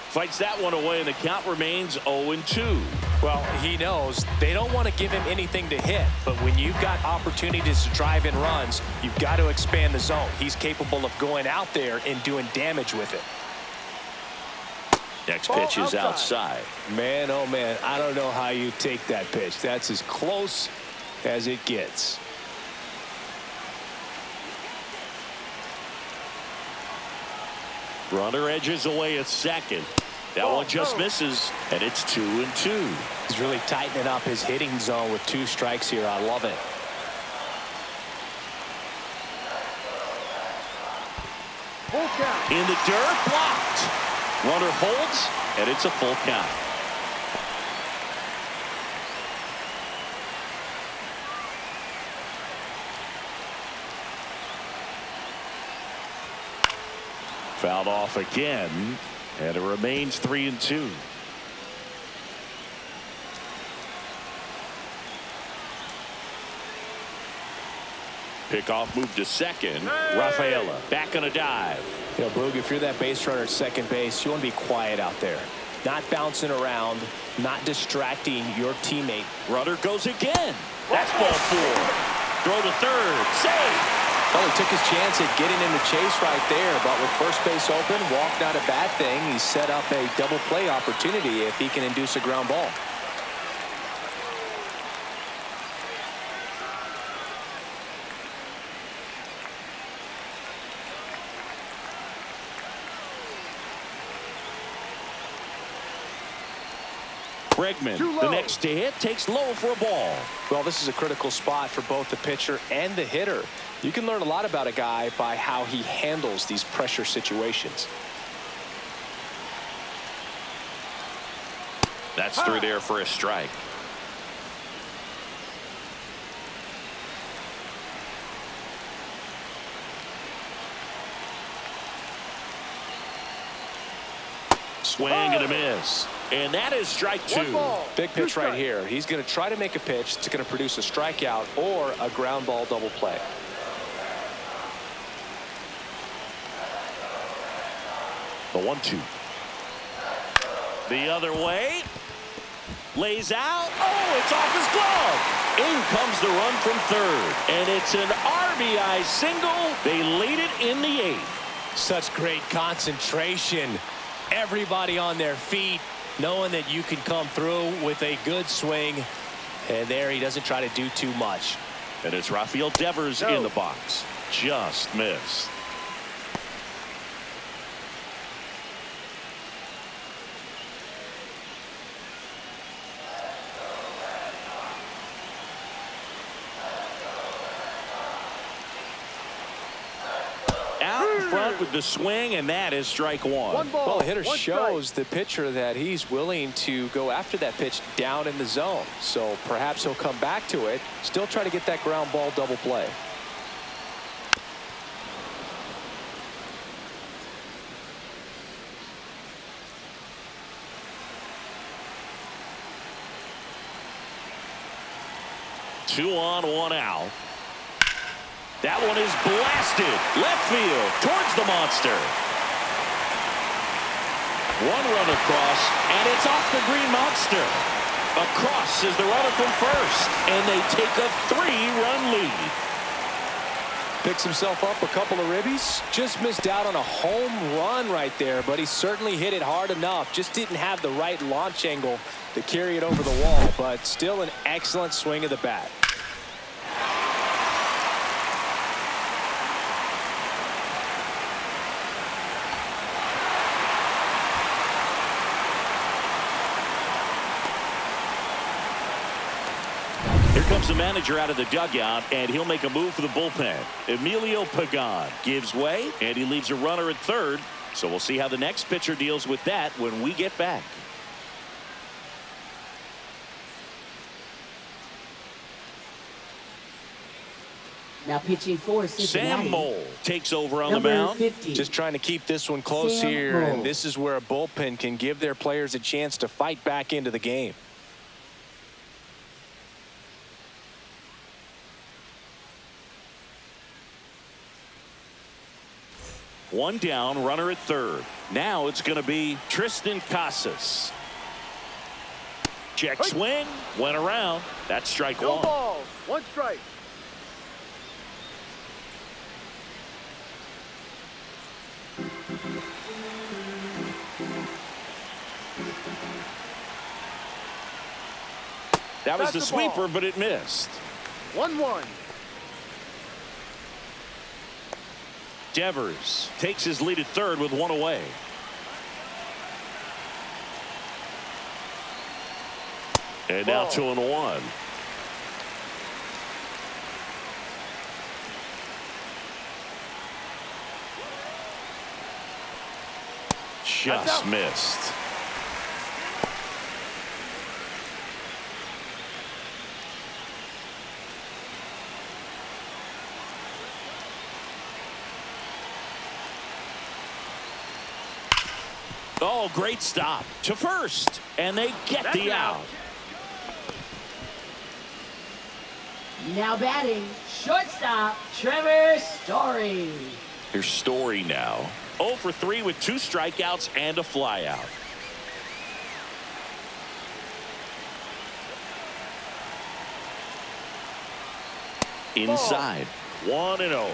Fights that one away, and the count remains 0-2. Well, he knows they don't want to give him anything to hit, but when you've got opportunities to drive in runs, you've got to expand the zone. He's capable of going out there and doing damage with it. Next pitch is outside. Man, oh man, I don't know how you take that pitch. That's as close as it gets. Runner edges away at second. That one just misses, and it's 2-2. He's really tightening up his hitting zone with 2 strikes here. I love it. Full count. In the dirt, blocked. Runner holds, and it's a full count. Fouled off again, and it remains 3-2. Pickoff move to second. Rafaela back on a dive. You know, Boog, if you're that base runner at second base, you want to be quiet out there. Not bouncing around, not distracting your teammate. Runner goes again. That's ball 4. Throw to third. Save. Well, he took his chance at getting in the chase right there, but with first base open, walked out a bad thing. He set up a double play opportunity if he can induce a ground ball. Bregman, the next to hit, takes low for a ball. Well, this is a critical spot for both the pitcher and the hitter. You can learn a lot about a guy by how he handles these pressure situations. That's through there for a strike. Swing and a miss. And that is strike 2. Big pitch right here. He's going to try to make a pitch that's going to produce a strikeout or a ground ball double play. The 1-2. The other way. Lays out. Oh, it's off his glove. In comes the run from third. And it's an RBI single. They lead it in the 8th. Such great concentration. Everybody on their feet, knowing that you can come through with a good swing And there he doesn't try to do too much. And it's Rafael Devers in the box. Just missed. Out in front with the swing, and that is strike one. One ball, Well, the hitter one shows strike. the pitcher that he's willing to go after that pitch down in the zone. So perhaps he'll come back to it, still try to get that ground ball double play. Two on, one out. That one is blasted left field towards the monster. One run across, and it's off the green monster. Across is the runner from first, and they take a 3-run lead. Picks himself up a couple of ribbies. Just missed out on a home run right there, but he certainly hit it hard enough. Just didn't have the right launch angle to carry it over the wall, but still an excellent swing of the bat. Here comes the manager out of the dugout, and he'll make a move for the bullpen. Emilio Pagan gives way, and he leaves a runner at third. So we'll see how the next pitcher deals with that when we get back. Now pitching for Cincinnati. Sam Mole takes over on Number the mound. 50. Just trying to keep this one close Sam here, Mole. and this is where a bullpen can give their players a chance to fight back into the game. One down, runner at third. Now it's going to be Tristan Casas. Check swing, went around. That's strike No one. balls, one strike. That was That's the the ball. sweeper, but it missed. 1-1. Devers takes his lead at third with one away. And now Ball. 2-1. Just out. missed. Oh, great stop to first, and they get That's the an out. out. Now batting, shortstop, Trevor Story. Here's Story now. 0 for 3 with 2 strikeouts and a flyout. Inside, 1-0.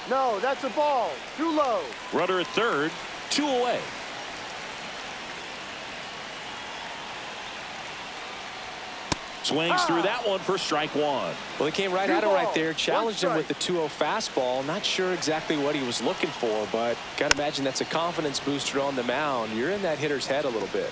No, that's a ball. Too low. Runner at third, 2 away. Swings through that one for strike one. Well, he came right Two at him right balls, there, one challenged him with strike. the 2-0 fastball. Not sure exactly what he was looking for, but got to imagine that's a confidence booster on the mound. You're in that hitter's head a little bit.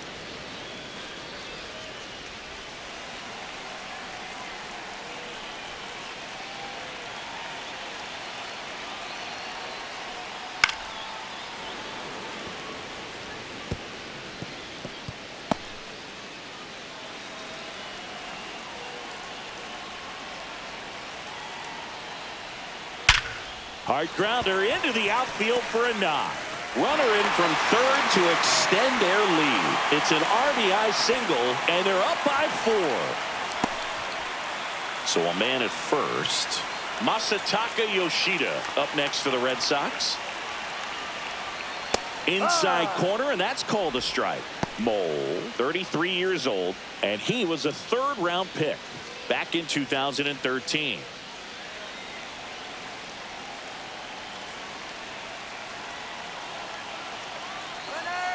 Hard grounder into the outfield for a knock. Runner in from third to extend their lead. It's an RBI single, and they're up by 4. So a man at first. Masataka Yoshida up next for the Red Sox. Inside corner, and that's called a strike. Mole, 33 years old, and he was a third-round pick back in 2013.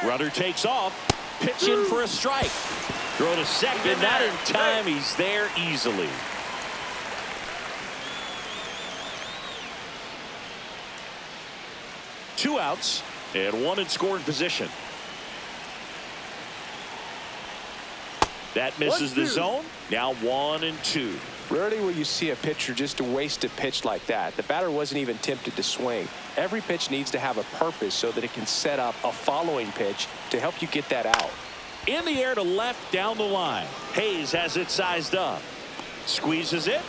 Runner takes off. Pitch in for a strike. Throw to second. Not in time. He's there easily. Two outs and one in scoring position. That misses the zone. Now 1-2. Rarely will you see a pitcher just waste a pitch like that. The batter wasn't even tempted to swing. Every pitch needs to have a purpose so that it can set up a following pitch to help you get that out. In the air to left down the line. Hayes has it sized up. Squeezes it.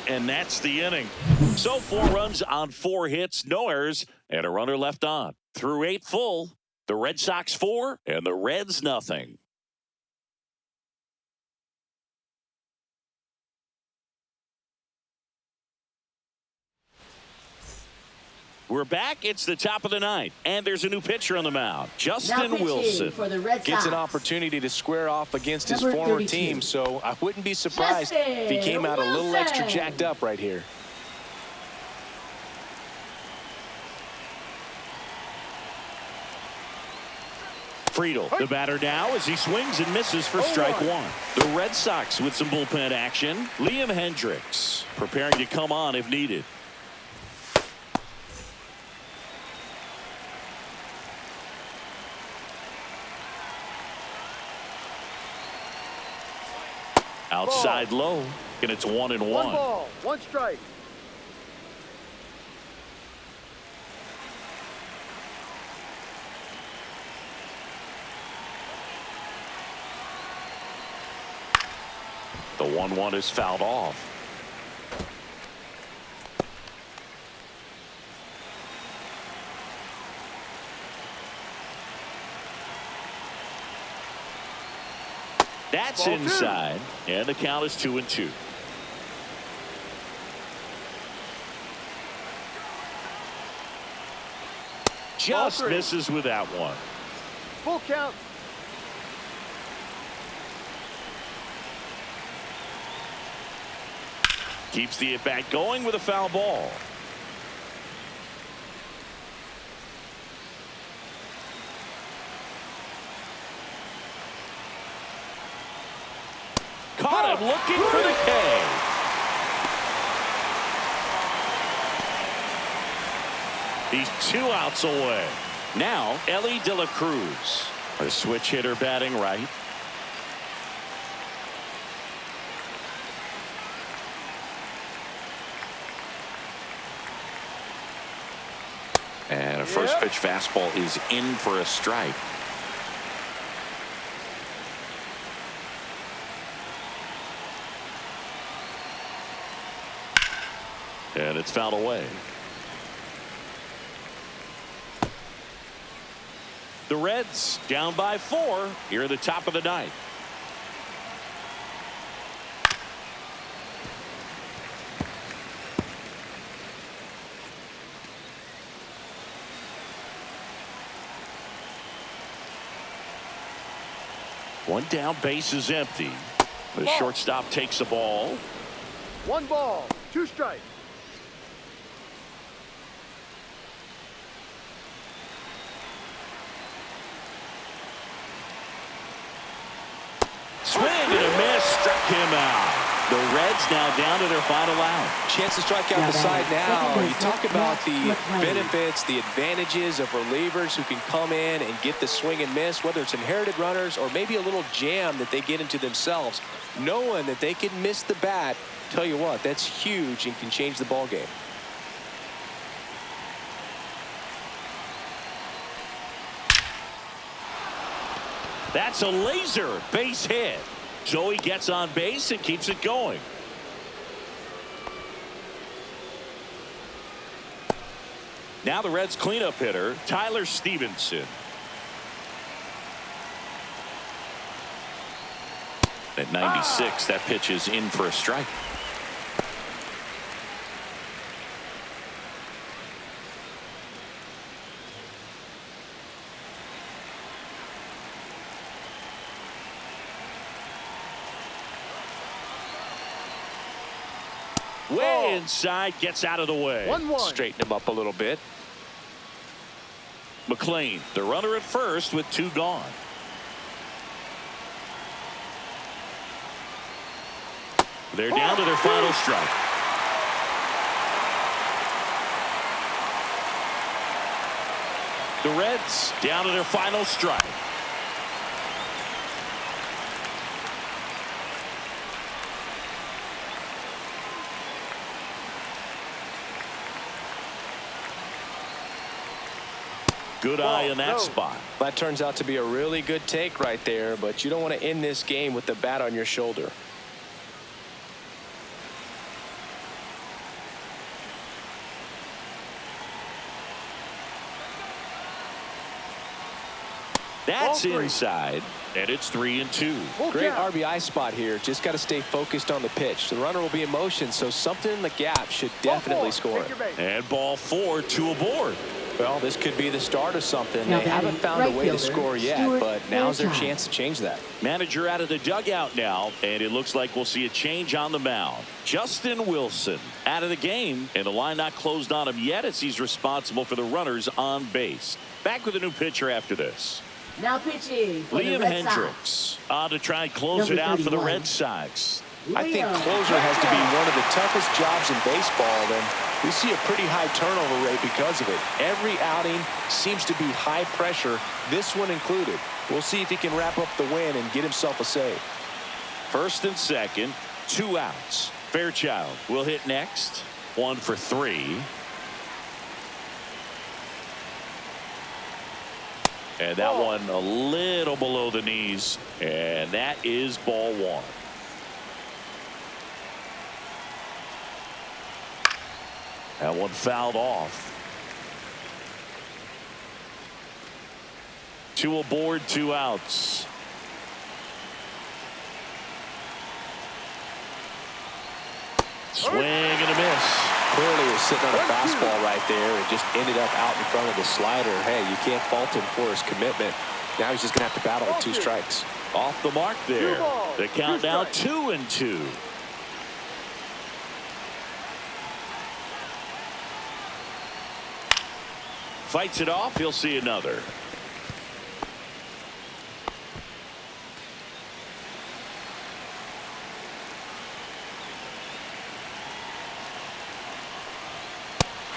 And that's the inning. So 4 runs on 4 hits, no errors, and a runner left on. Through 8 full, the Red Sox 4 and the Reds nothing. We're back. It's the top of the ninth, and there's a new pitcher on the mound. Justin Wilson for the Red Sox. Gets an opportunity to square off against his Number former 32. team, so I wouldn't be surprised if he came out a little Wilson. extra jacked up right here. Friedel, the batter now as he swings and misses for strike 1. The Red Sox with some bullpen action. Liam Hendricks preparing to come on if needed. Outside low, and it's 1-1. 1 ball, 1 strike. The 1-1 is fouled off. That's Ball inside, and the count is 2-2. Just Ball 3. misses with that one. Full count. Keeps the at-bat going with a foul ball. Caught him looking for the K. He's 2 outs away. Now Ellie De La Cruz, a switch hitter batting right. And a first pitch fastball is in for a strike. And it's fouled away. The Reds down by 4 here at the top of the ninth. One down, base is empty. The shortstop takes the ball. 1 ball, 2 strikes. Swing and a miss, struck him out. The Reds now down to their final out. Chance to strike out the side now. You talk about the benefits, the advantages of relievers who can come in and get the swing and miss, whether it's inherited runners or maybe a little jam that they get into themselves. Knowing that they can miss the bat, tell you what, that's huge and can change the ball game. That's a laser base hit. Joey gets on base and keeps it going. Now the Reds cleanup hitter, Tyler Stevenson. At 96, that pitch is in for a strike. Way inside, gets out of the way. 1-1. Straighten him up a little bit. McLean, the runner at first with 2 gone. They're down to their final strike. The Reds down to their final strike. Good eye in that spot. That turns out to be a really good take right there, but you don't want to end this game with the bat on your shoulder. That's inside, and it's 3-2. Great RBI spot here. Just got to stay focused on the pitch. The runner will be in motion, so something in the gap should definitely score it. And ball 4, 2 aboard. Well, this could be the start of something. They haven't found a way to score yet, but now's their chance to change that. Manager out of the dugout now, and it looks like we'll see a change on the mound. Justin Wilson out of the game, and the line not closed on him yet as he's responsible for the runners on base. Back with a new pitcher after this. Now pitching for Liam the Red Hendricks Sox. on to try and close it out for the Red Sox. I think closer has to be one of the toughest jobs in baseball, and we see a pretty high turnover rate because of it. Every outing seems to be high pressure, this one included. We'll see if he can wrap up the win and get himself a save. First and second, 2 outs. Fairchild will hit next. 1 for 3. And that one a little below the knees, and that is ball 1. That one fouled off. 2 aboard, 2 outs. Swing and a miss. Clearly was sitting on a fastball right there and just ended up out in front of the slider. Hey, you can't fault him for his commitment. Now he's just going to have to battle with 2 strikes. Off the mark there. The count now 2-2. Fights it off. He'll see another.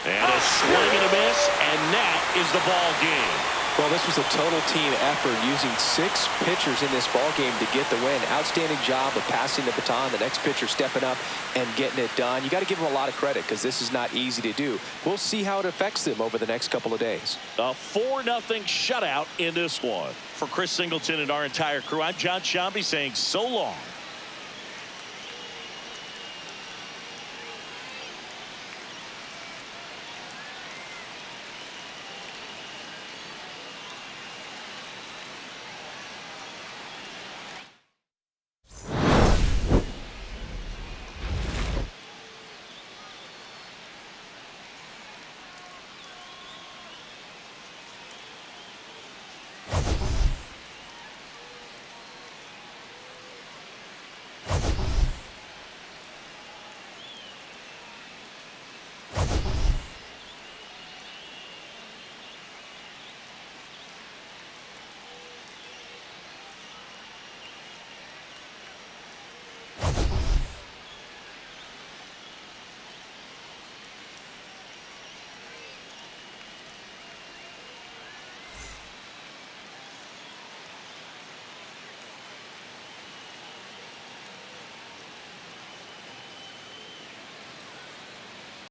And a swing and a miss, and that is the ball game. Well, this was a total team effort using 6 pitchers in this ball game to get the win. Outstanding job of passing the baton. The next pitcher stepping up and getting it done. You got to give them a lot of credit because this is not easy to do. We'll see how it affects them over the next couple of days. A 4-0 shutout in this one. For Chris Singleton and our entire crew, I'm John Shambi saying so long.